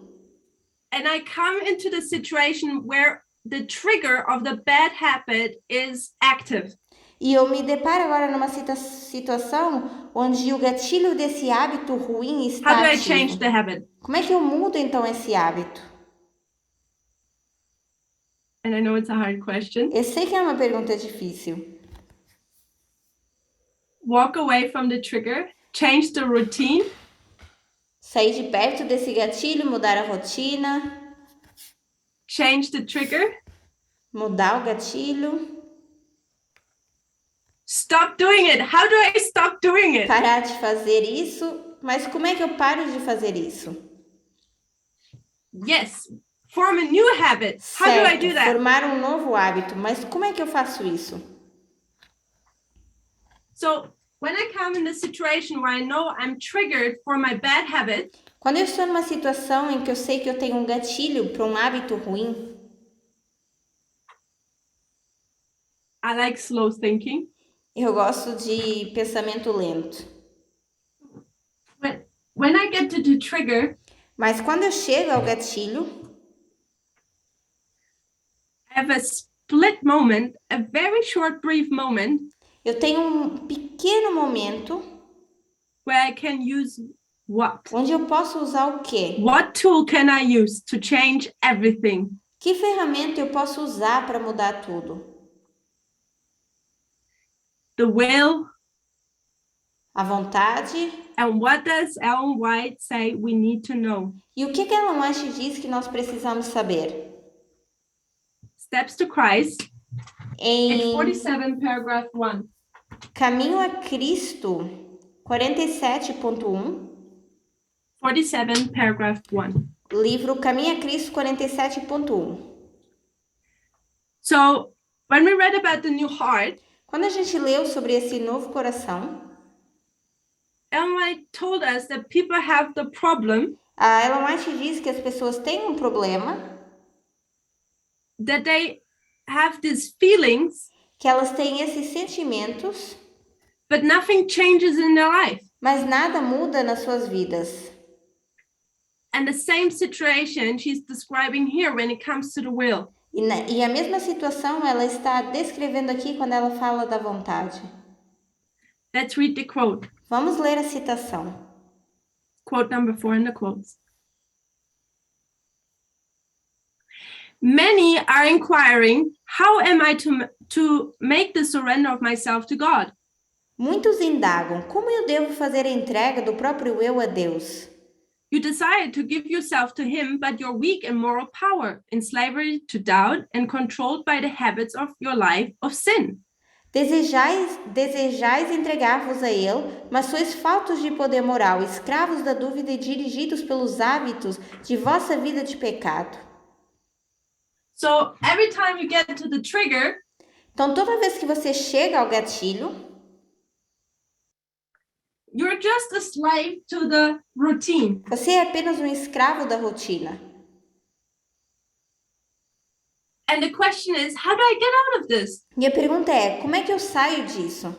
And I come into the situation where the trigger of the bad habit is active. E eu me deparo agora numa situação onde o gatilho desse hábito ruim está ativo. How do I ativo. change the habit? Como é que eu mudo então esse hábito? And I know it's a hard question. Eu sei que é uma pergunta difícil. Walk away from the trigger, change the routine. Sair de perto desse gatilho, mudar a rotina. Change the trigger. Mudar o gatilho. Stop doing it. How do I stop doing it? Parar de fazer isso. Mas como é que eu paro de fazer isso? Yes. Form a new habit. How certo, do I do that? Formar um novo hábito. Mas como é que eu faço isso? So, when I come in the situation where I know I'm triggered for my bad habit, quando eu estou numa situação em que eu sei que eu tenho um gatilho para um hábito ruim, I like slow thinking. Eu gosto de pensamento lento. When I get to the trigger, mas quando eu chego ao gatilho, I have a split moment, a very short, brief moment. Eu tenho um pequeno momento where I can use what? Onde eu posso usar o quê? What tool can I use to change everything? Que ferramenta eu posso usar para mudar tudo? The will. A vontade. And what does Ellen White say we need to know? E o que Ellen White diz que nós precisamos saber? Steps to Christ. Em 47, paragraph 1. Caminho a Cristo, 47.1. 47, paragraph 1. Livro Caminho a Cristo 47.1. So, when we read about the new heart, quando a gente leu sobre esse novo coração, Ellen White told us that people have the problem a Ellen White diz que as pessoas têm um problema, that they have these feelings, que elas têm esses sentimentos, but nothing changes in their life. mas nada muda nas suas vidas. And the same situation she's describing here when it comes to the will. E a mesma situação ela está descrevendo aqui quando ela fala da vontade. Let's read the quote. Vamos ler a citação. Quote number 4 in the quotes. Many are inquiring, how am I to make the surrender of myself to God? Muitos indagam, como eu devo fazer a entrega do próprio eu a Deus? You desire to give yourself to Him, but you're weak in moral power, in slavery to doubt, and controlled by the habits of your life of sin. Desejais entregar-vos a Ele, mas sois faltos de poder moral, escravos da dúvida e dirigidos pelos hábitos de vossa vida de pecado. So every time you get to the trigger, então toda vez que você chega ao gatilho, you're just a slave to the routine. Você é apenas um escravo da rotina. And the question is, how do I get out of this? E a pergunta é, como é que eu saio disso?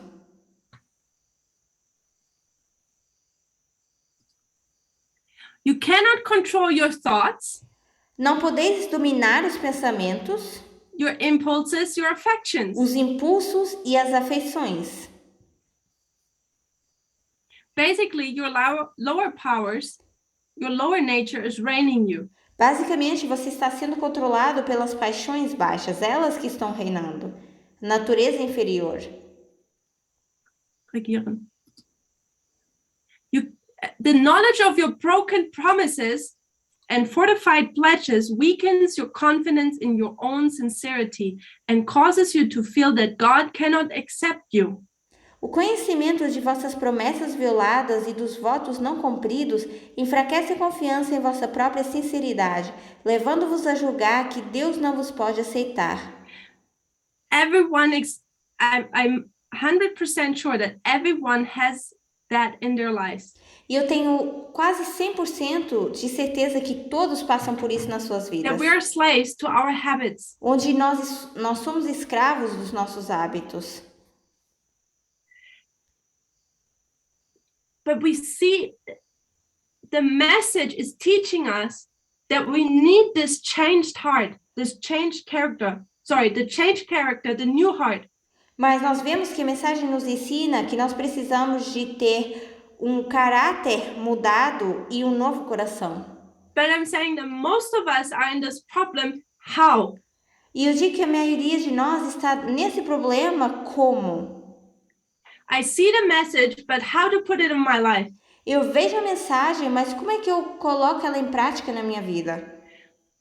You cannot control your thoughts. Não podeis dominar os pensamentos, your impulses, your affections. Os impulsos e as afeições. Basically, your lower powers, your lower nature is reigning you. Basicamente, você está sendo controlado pelas paixões baixas, elas que estão reinando. Natureza inferior. Regieren. The knowledge of your broken promises and fortified pledges weakens your confidence in your own sincerity and causes you to feel that God cannot accept you. O conhecimento de vossas promessas violadas e dos votos não cumpridos enfraquece a confiança em vossa própria sinceridade, levando-vos a julgar que Deus não vos pode aceitar. I'm 100% sure that everyone has that in their lives. E eu tenho quase 100% de certeza que todos passam por isso nas suas vidas. That we are slaves to our habits. Onde nós somos escravos dos nossos hábitos. But we see the message is teaching us that we need this changed heart, this changed character. The changed character, the new heart. Mas nós vemos que a mensagem nos ensina que nós precisamos de ter um caráter mudado e um novo coração. But I'm saying that most of us are in this problem. How? E eu digo que a maioria de nós está nesse problema como? I see the message, but how to put it in my life? Eu vejo a mensagem, mas como é que eu coloco ela em prática na minha vida?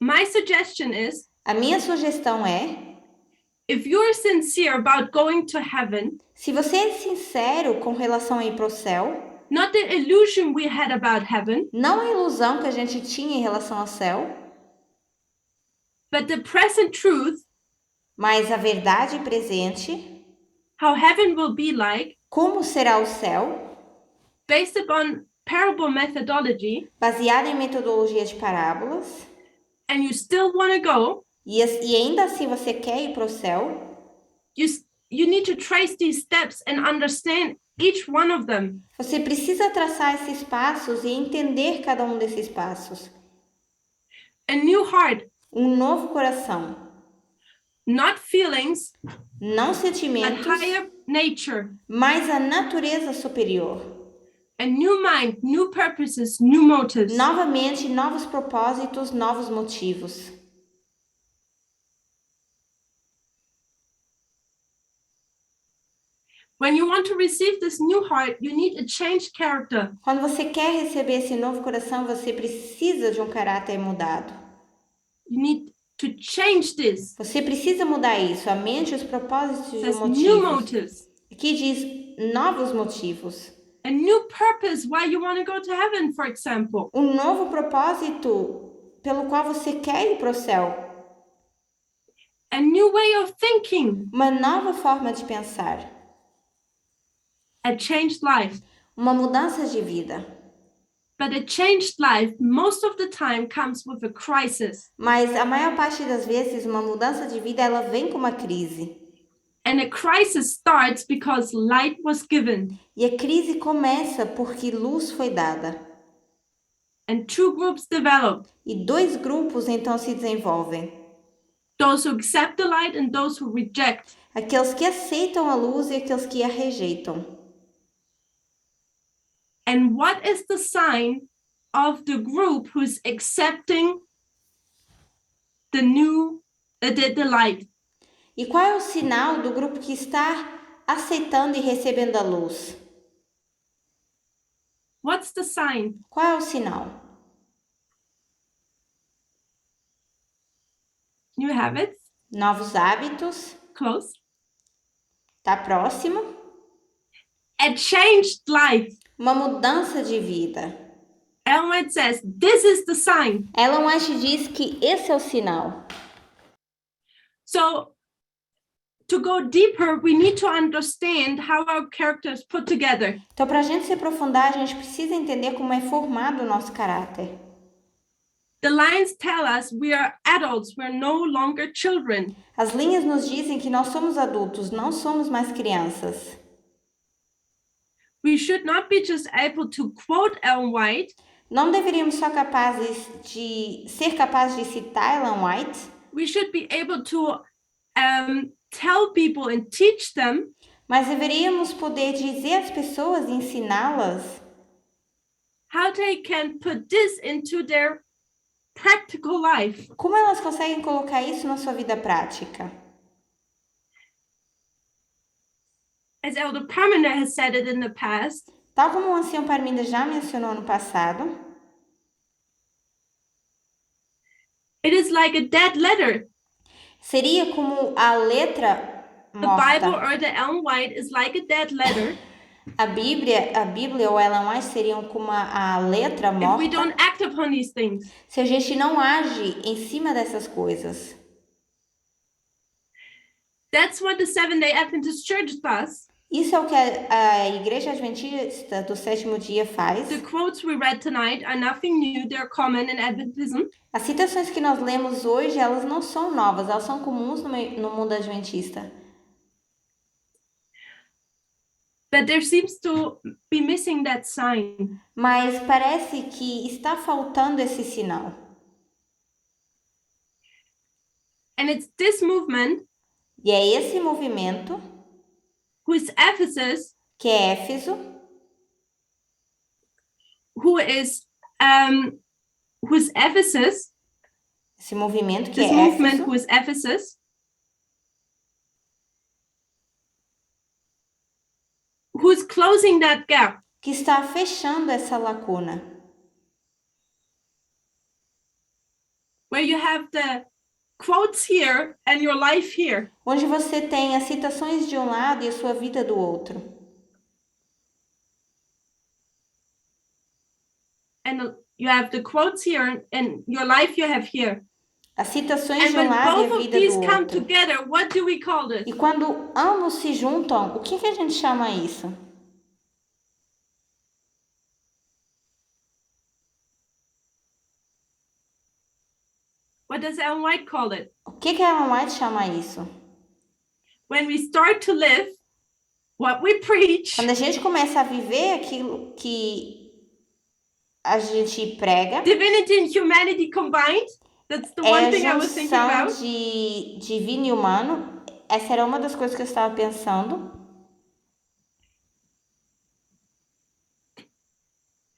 My suggestion is, a minha sugestão é, if you're sincere about going to heaven, se você é sincero com relação a ir para o céu, not the illusion we had about heaven, não a ilusão que a gente tinha em relação ao céu, but the present truth, mas a verdade presente, how heaven will be like, como será o céu, based upon parable methodology, baseado em metodologia de parábolas, and you still want to go, e ainda assim você quer ir para o céu, you need to trace these steps and understand each one of them. Você precisa traçar esses passos e entender cada um desses passos. A new heart. Um novo coração. Not feelings. Não sentimentos. But higher nature. Mas a natureza superior. A new mind, new purposes, new motives. Novamente, novos propósitos, novos motivos. When you want to receive this new heart, you need a changed character. Quando você quer receber esse novo coração, você precisa de um caráter mudado. You need to change this. Você precisa mudar isso, a mente, os propósitos e os motivos. New motives. Aqui diz novos motivos. A new purpose why you want to go to heaven, for example. Um novo propósito pelo qual você quer ir para o céu. A new way of thinking. Uma nova forma de pensar. A changed life. Uma mudança de vida. But a changed life, most of the time, comes with a crisis. Mas a maior parte das vezes, uma mudança de vida, ela vem com uma crise. And a crisis starts because light was given. E a crise começa porque luz foi dada. And two groups develop. E dois grupos então se desenvolvem. Those who accept the light and those who reject. Aqueles que aceitam a luz e aqueles que a rejeitam. And what is the sign of the group who's accepting the light? E qual é o sinal do grupo que está aceitando e recebendo a luz? What's the sign? Qual é o sinal? New habits? Novos hábitos. Close. Tá próximo. A changed life. Uma mudança de vida. Ellen White says, this is the sign. Ellen White diz que esse é o sinal. So, to go deeper, we need to understand how our characters put together. Então, para a gente se aprofundar, a gente precisa entender como é formado o nosso caráter. The lines tell us we are adults, we're no longer children. As linhas nos dizem que nós somos adultos, não somos mais crianças. We should not be just able to quote Ellen White. Não deveríamos só ser capazes de citar Ellen White. We should be able to tell people and teach them. Mas deveríamos poder dizer às pessoas e ensiná-las how they can put this into their practical life. Como elas conseguem colocar isso na sua vida prática? As Elder Tamina has said it in the past. Tal como o ancião Parminda já mencionou no passado. It is like a dead letter. Seria como a letra morta. The Bible or the Ellen White is like a dead letter. A Bíblia ou Ellen White seriam como a letra morta. If we don't act upon these things. Se a gente não age em cima dessas coisas. That's what the Seventh-day Adventist Church does. Isso é o que a Igreja Adventista do Sétimo Dia faz. The quotes we read tonight are nothing new, they're common in Adventism. As citações que nós lemos hoje, elas não são novas, elas são comuns no mundo adventista. But there seems to be missing that sign. Mas parece que está faltando esse sinal. And it's this movement. E é esse movimento. Who is Ephesus? Que é Éfeso. Who is Ephesus? Esse movimento que this é movement Éfeso. Who is Ephesus? Who's closing that gap? Que está fechando essa lacuna. Where you have the quotes here and your life here. Onde você tem as citações de um lado e a sua vida do outro. And you have the quotes here and your life you have here. As citações and de um lado e a both vida of these do come outro. together, what do we call this? E quando ambos se juntam, o que a gente chama isso? What does Ellen White call it? O que a Ellen White chama isso? When we start to live what we preach. Quando a gente começa a viver aquilo que a gente prega. Divinity and humanity combined. That's the one thing I was thinking about. De divino e humano. Essa era uma das coisas que eu estava pensando.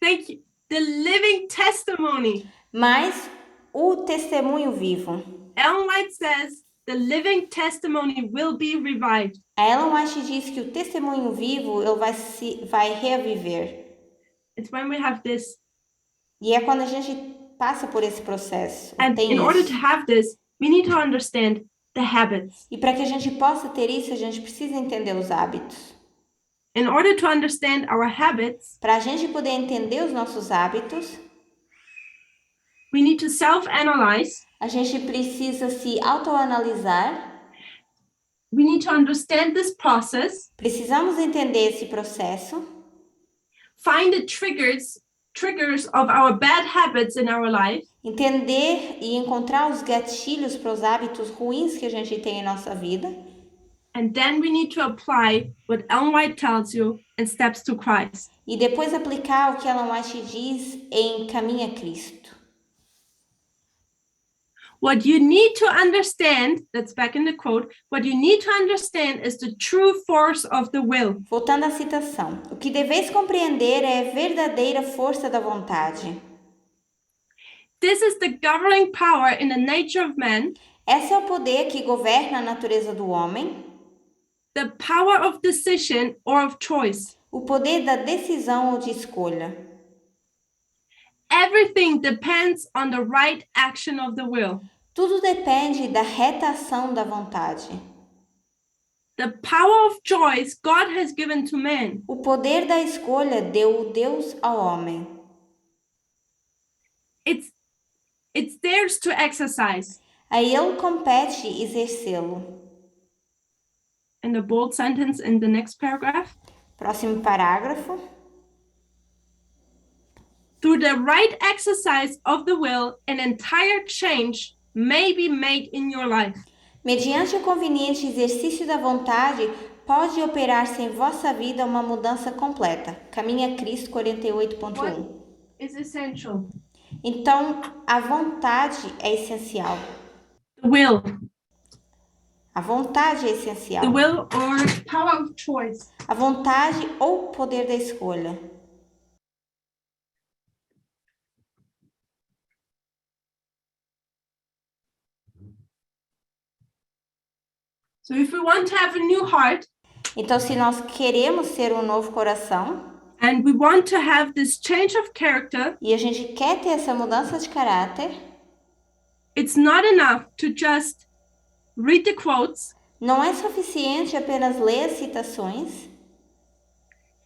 Thank you. The living testimony. Mas o testemunho vivo. Ellen White says the living testimony will be revived. A Ellen White diz que o testemunho vivo ele vai reviver. It's when we have this. E é quando a gente passa por esse processo. And in order to have this, we need to understand the habits. E para que a gente possa ter isso, a gente precisa entender os hábitos. in order to understand our habits, para a gente poder entender os nossos hábitos, we need to self-analyze. a gente precisa se autoanalisar. We need to understand this process. Precisamos entender esse processo. Find the triggers of our bad habits in our life. Entender e encontrar os gatilhos para os hábitos ruins que a gente tem em nossa vida. And then we need to apply what Ellen White tells you in Steps to Christ. E depois aplicar o que Ellen White diz em Caminho a Cristo. What you need to understand, that's back in the quote, what you need to understand is the true force of the will. Voltando à citação. O que deveis compreender é a verdadeira força da vontade. This is the governing power in the nature of man. Esse é o poder que governa a natureza do homem. The power of decision or of choice. O poder da decisão ou de escolha. Everything depends on the right action of the will. Tudo depende da reta ação da vontade. The power of choice God has given to man. O poder da escolha deu Deus ao homem. It's theirs to exercise. A ele compete exercê-lo. And the bold sentence in the next paragraph. Próximo parágrafo. Through the right exercise of the will, an entire change may be made in your life. Mediante o conveniente exercício da vontade, pode operar-se em vossa vida uma mudança completa. Caminho a Cristo 48.1. What is essential? Então, a vontade é essencial. The will. A vontade é essencial. The will or power of choice. A vontade ou poder da escolha. So if we want to have a new heart, então, se nós queremos ser um novo coração, and we want to have this change of character, e a gente quer ter essa mudança de caráter, it's not enough to just read the quotes, não é suficiente apenas ler as citações,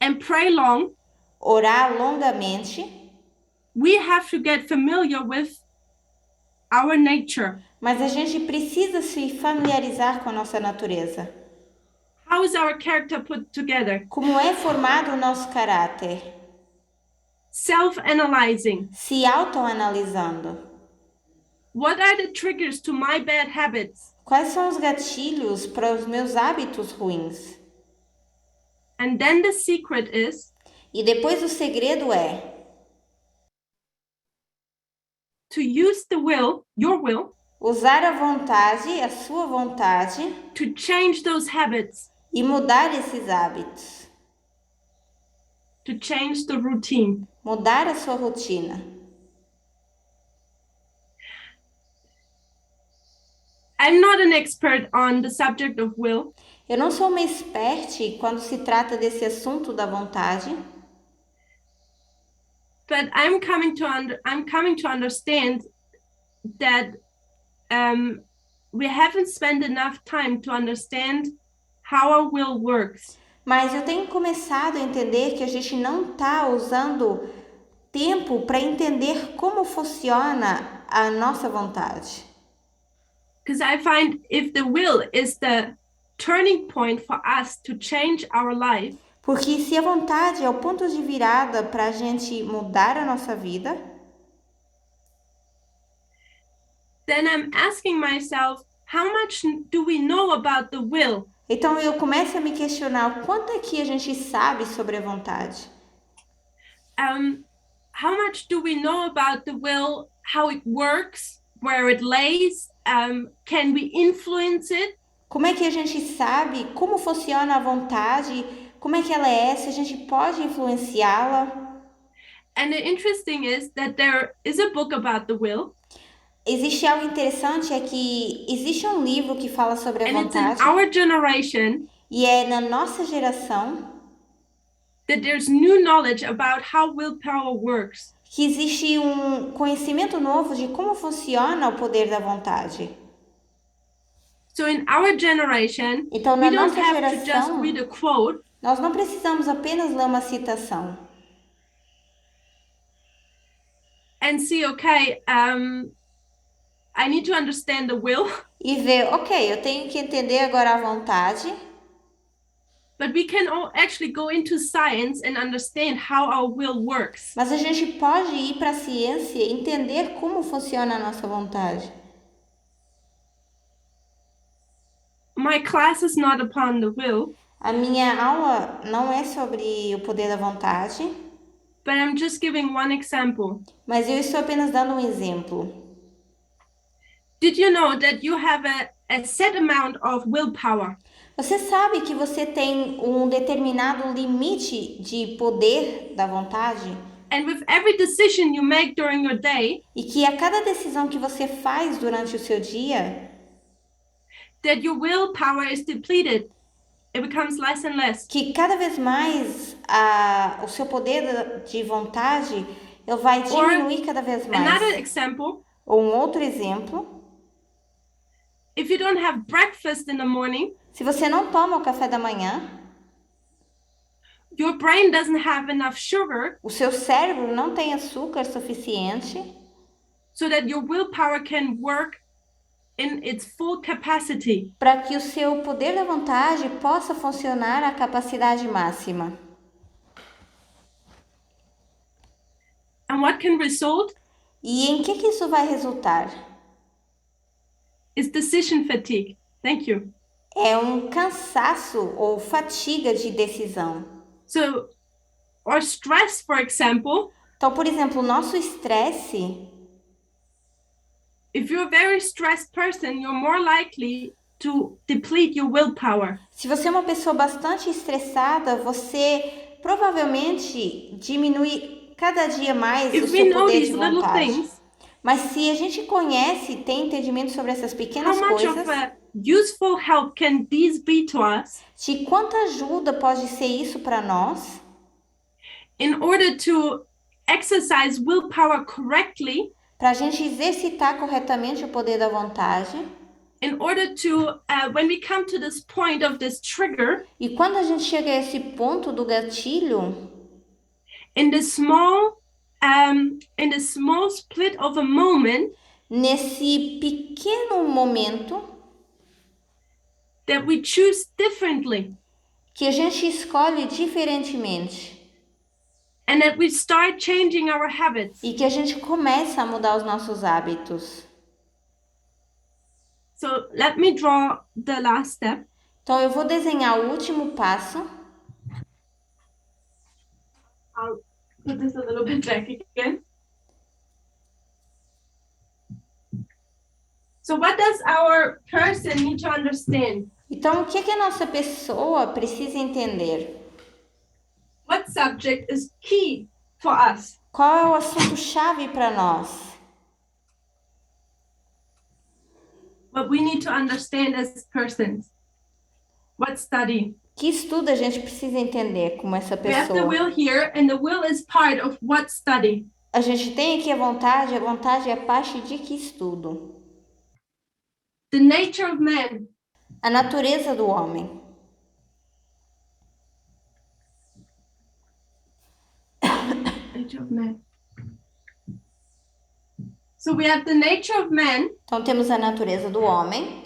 and pray long. orar longamente. We have to get familiar with our nature. Mas a gente precisa se familiarizar com a nossa natureza. How is our character put together? Como é formado o nosso caráter? Self-analyzing. Se autoanalisando. What are the triggers to my bad habits? Quais são os gatilhos para os meus hábitos ruins? And then the secret is E depois o segredo é to use the will, your will, usar a vontade, a sua vontade, to change those habits, e mudar esses hábitos. to change the routine. Mudar a sua rotina. I'm not an expert on the subject of will, Eu não sou uma expert quando se trata desse assunto da vontade, but I'm coming to understand that we haven't spent enough time to understand how our will works. mas eu tenho começado a entender que a gente não está usando tempo para entender como funciona a nossa vontade. Because I find if the will is the turning point for us to change our life, Porque se a vontade é o ponto de virada para a gente mudar a nossa vida, then I'm asking myself, how much do we know about the will? então eu começo a me questionar o quanto é que a gente sabe sobre a vontade. How much do we know about the will, how it works, where it lays? Can we influence it? Como é que a gente sabe como funciona a vontade? Como é que ela é? Se a gente pode influenciá-la? And the interesting is that there is a book about the will. Existe algo interessante, é que existe um livro que fala sobre a And it's vontade. in our generation E é na nossa geração that there's new knowledge about how willpower works. que existe um conhecimento novo de como funciona o poder da vontade. So in our generation, Então, we na don't nossa have to just geração, read a quote. Nós não precisamos apenas ler uma citação and see, okay, I need to understand the will, e ver, ok, eu tenho que entender agora a vontade, but we can all actually go into science and understand how our will works. mas a gente pode ir para a ciência e entender como funciona a nossa vontade. My class is not upon the will, A minha aula não é sobre o poder da vontade, but I'm just giving one example. mas eu estou apenas dando um exemplo. Did you know that you have a set amount of willpower? Você sabe que você tem um determinado limite de poder da vontade? And with every decision you make during your day, E que a cada decisão que você faz durante o seu dia, that your willpower is depleted. It becomes less and less. que cada vez mais o seu poder de vontade ele vai diminuir cada vez mais. Another example, Ou um outro exemplo, if you don't have breakfast in the morning, se você não toma o café da manhã, your brain doesn't have enough sugar o seu cérebro não tem açúcar suficiente so that your willpower can work in its full capacity. para que o seu poder da vontade possa funcionar à capacidade máxima. And what can result E em que isso vai resultar? is decision fatigue. Thank you. É um cansaço ou fatiga de decisão. So, or stress, for example, Então, por exemplo, o nosso estresse, if you're a very stressed person, you're more likely to deplete your willpower. se você é uma pessoa bastante estressada, você provavelmente diminui cada dia mais o If we seu know poder these de little vontade. things, Mas se a gente conhece, tem entendimento sobre essas how pequenas much of coisas, a useful help can these be to us de quanta ajuda pode ser isso para nós, in order to exercise willpower correctly, para a gente exercitar corretamente o poder da vontade. in order to, when we come to this point of this trigger, E quando a gente chega a esse ponto do gatilho, in the small split of a moment, nesse pequeno momento that we choose differently, que a gente escolhe diferentemente and that we start changing our habits. e que a gente começa a mudar os nossos hábitos. So let me draw the last step. Então eu vou desenhar o último passo. I'll put this a little bit back again. So what does our person need to understand? Então o que a nossa pessoa precisa entender? What subject is key for us? Qual é o assunto-chave para nós? What we need to understand as persons? What study? Que estudo a gente precisa entender como essa We have the pessoa? will here, and the will is part of what study? A gente tem aqui a vontade é parte de que estudo? The nature of man. A natureza do homem. Nature of man. So we have the nature of man, Então temos a natureza do homem,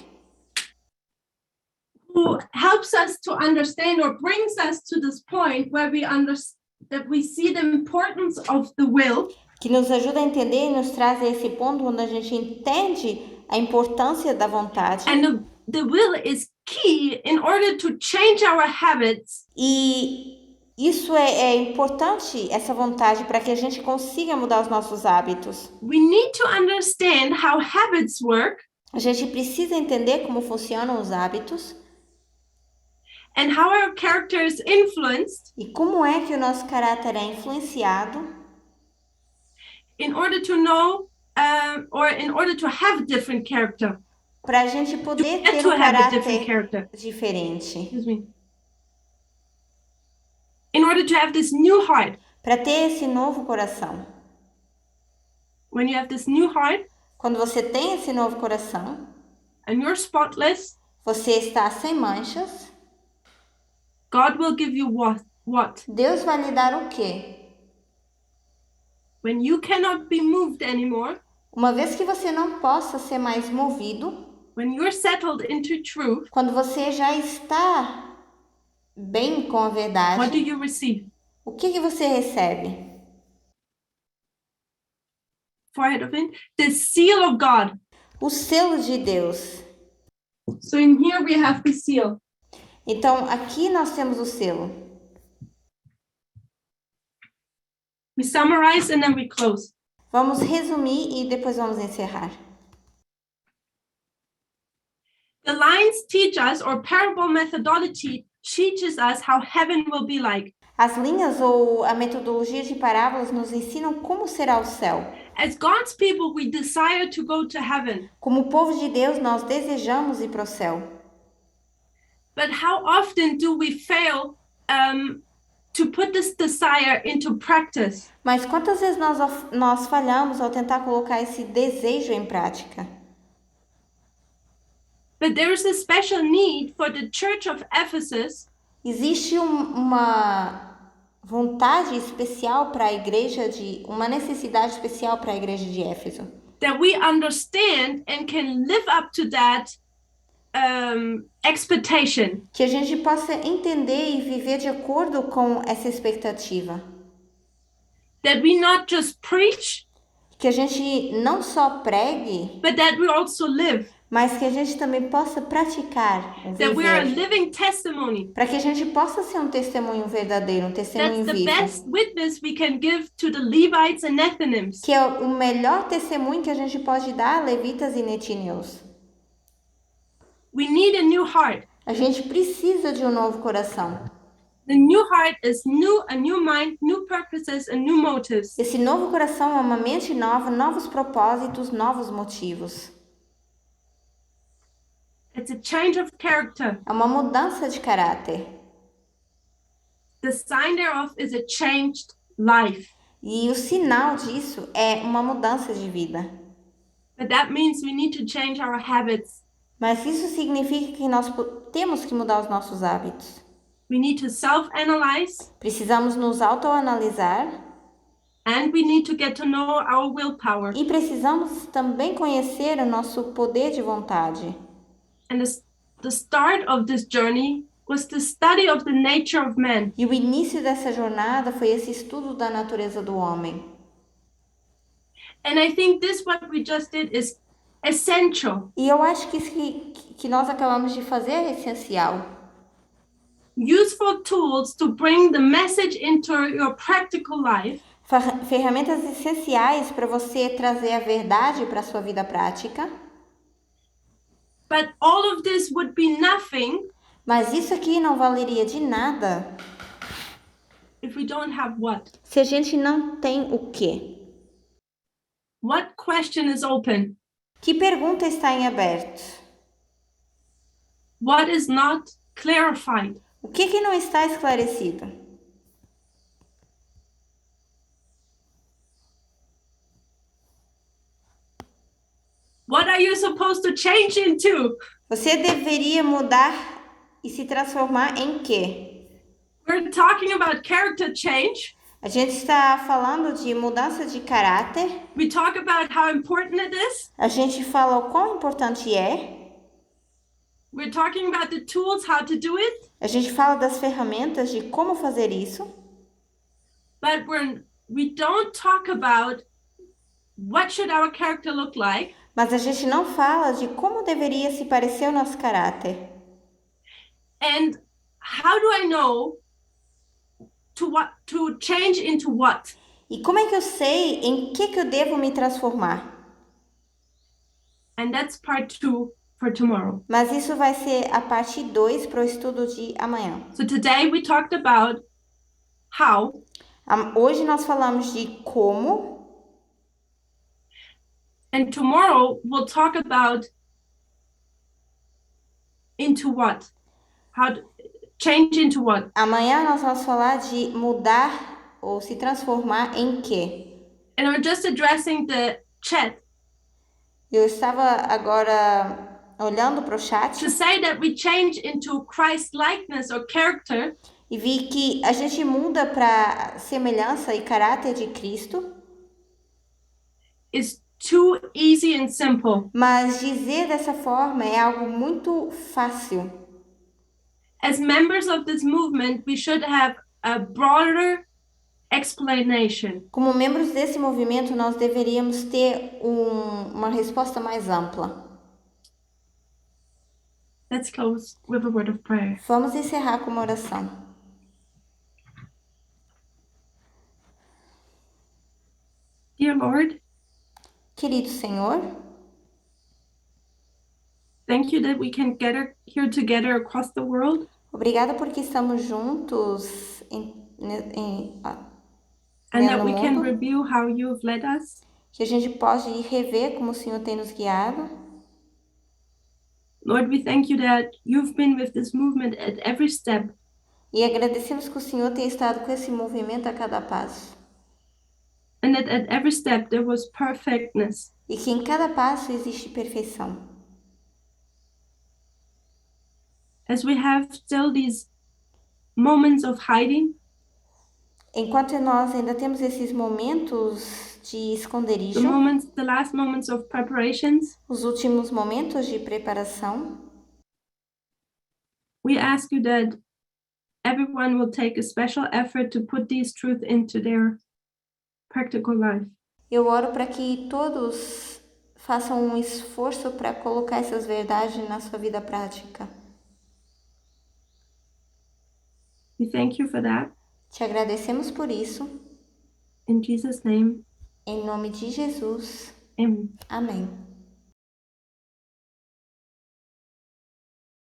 who helps us to understand or brings us to this point where we understand that we see the importance of the will, que nos ajuda a entender e nos traz a esse ponto onde a gente entende a importância da vontade. and the will is key in order to change our habits. E isso é importante, essa vontade, para que a gente consiga mudar os nossos hábitos. We need to understand how habits work A gente precisa entender como funcionam os hábitos and how our character is influenced e como é que o nosso caráter é influenciado in order to know or in order to have different character. para a gente poder Get ter to um have a different caráter character. diferente. Excuse me. In order to have this new heart. Para ter esse novo coração. When you have this new heart Quando você tem esse novo coração, and you're spotless, você está sem manchas, God will give you what? Deus vai lhe dar o quê? When you cannot be moved anymore, Uma vez que você não possa ser mais movido, when you're settled into truth, quando você já está bem com a what do verdade, you receive? o que você recebe? Forehead of it, the seal of God. O selo de Deus. So in here we have the seal. Então, aqui nós temos o selo. We summarize and then we close. Vamos resumir e depois vamos encerrar. The lines teach us, or parable methodology teaches us how heaven will be like. As linhas ou a metodologia de parábolas nos ensinam como será o céu. As God's people, we desire to go to heaven. Como povo de Deus, nós desejamos ir para o céu. But how often do we fail to put this desire into practice? Mas quantas vezes nós falhamos ao tentar colocar esse desejo em prática? But there is a special need for the church of Ephesus. Existe uma vontade especial para a igreja uma necessidade especial para a igreja de Éfeso. That we understand and can live up to that expectation. Que a gente possa entender e viver de acordo com essa expectativa. That we not just preach, que a gente não só pregue, but that we also live. Mas que a gente também possa praticar, That we are a living testimony. Para que a gente possa ser um testemunho verdadeiro, um testemunho That's vivo. the best witness we can give to the Levites and Nethinims. Que é o melhor testemunho que a gente pode dar a levitas e netineus. We need a new heart. A gente precisa de um novo coração. The new heart is new, a new mind, new purposes and new motives. Esse novo coração é uma mente nova, novos propósitos, novos motivos. It's a change of character. É uma mudança de caráter. The sign thereof is a changed life. E o sinal disso é uma mudança de vida. But that means we need to change our habits. Mas isso significa que nós temos que mudar os nossos hábitos. We need to self-analyze. Precisamos nos autoanalisar. And we need to get to know our willpower. E precisamos também conhecer o nosso poder de vontade. And the start of this journey was the study of the nature of man. E o início dessa jornada foi esse estudo da natureza do homem. And I think this what we just did is essential. E eu acho que isso que nós acabamos de fazer é essencial. Useful tools to bring the message into your practical life. Ferramentas essenciais para você trazer a verdade para a sua vida prática. But all of this would be nothing. Mas isso aqui não valeria de nada. If we don't have what? Se a gente não tem o quê? What question is open? Que pergunta está em aberto? What is not clarified? O que não está esclarecido? What are you supposed to change into? Você deveria mudar e se transformar em quê? We're talking about character change. A gente está falando de mudança de caráter. We talk about how important it is. A gente fala o quão importante é. We're talking about the tools, how to do it. A gente fala das ferramentas de como fazer isso. But we don't talk about what should our character look like. Mas a gente não fala de como deveria se parecer o nosso caráter. And how do I know to change into what? E como é que eu sei em que eu devo me transformar? And that's part 2 for tomorrow. Mas isso vai ser a parte 2 para o estudo de amanhã. So today we talked about how. Hoje nós falamos de como. And tomorrow we'll talk about into what? How to change into what? Amanhã nós vamos falar de mudar ou se transformar em quê? And I'm just addressing the chat. Eu estava agora olhando para o chat to say that we change into Christ likeness or character e vi que a gente muda para semelhança e caráter de Cristo, is too easy and simple. mas dizer dessa forma é algo muito fácil. As members of this movement, we should have a broader explanation. Como membros desse movimento, nós deveríamos ter uma resposta mais ampla. Let's close with a word of prayer. Vamos encerrar com uma oração. Dear Lord, Querido Senhor, thank you that we can gather here together across the world. obrigada porque estamos juntos And that no we can mundo, review how you've led us. que a gente pode rever como o Senhor tem nos guiado. Lord, we thank you that you've been with this movement at every step. E agradecemos que o Senhor tem estado com esse movimento a cada passo. And that at every step there was perfectness. E que em cada passo existe perfeição. As we have still these moments of hiding, Enquanto nós ainda temos esses momentos de esconderijo, the last moments of preparations, os últimos momentos de preparação, we ask you that everyone will take a special effort to put these truths into their practical life. eu oro para que todos façam um esforço para colocar essas verdades na sua vida prática. We thank you for that. Te agradecemos por isso. In Jesus' name, Em nome de Jesus. amen. Amém.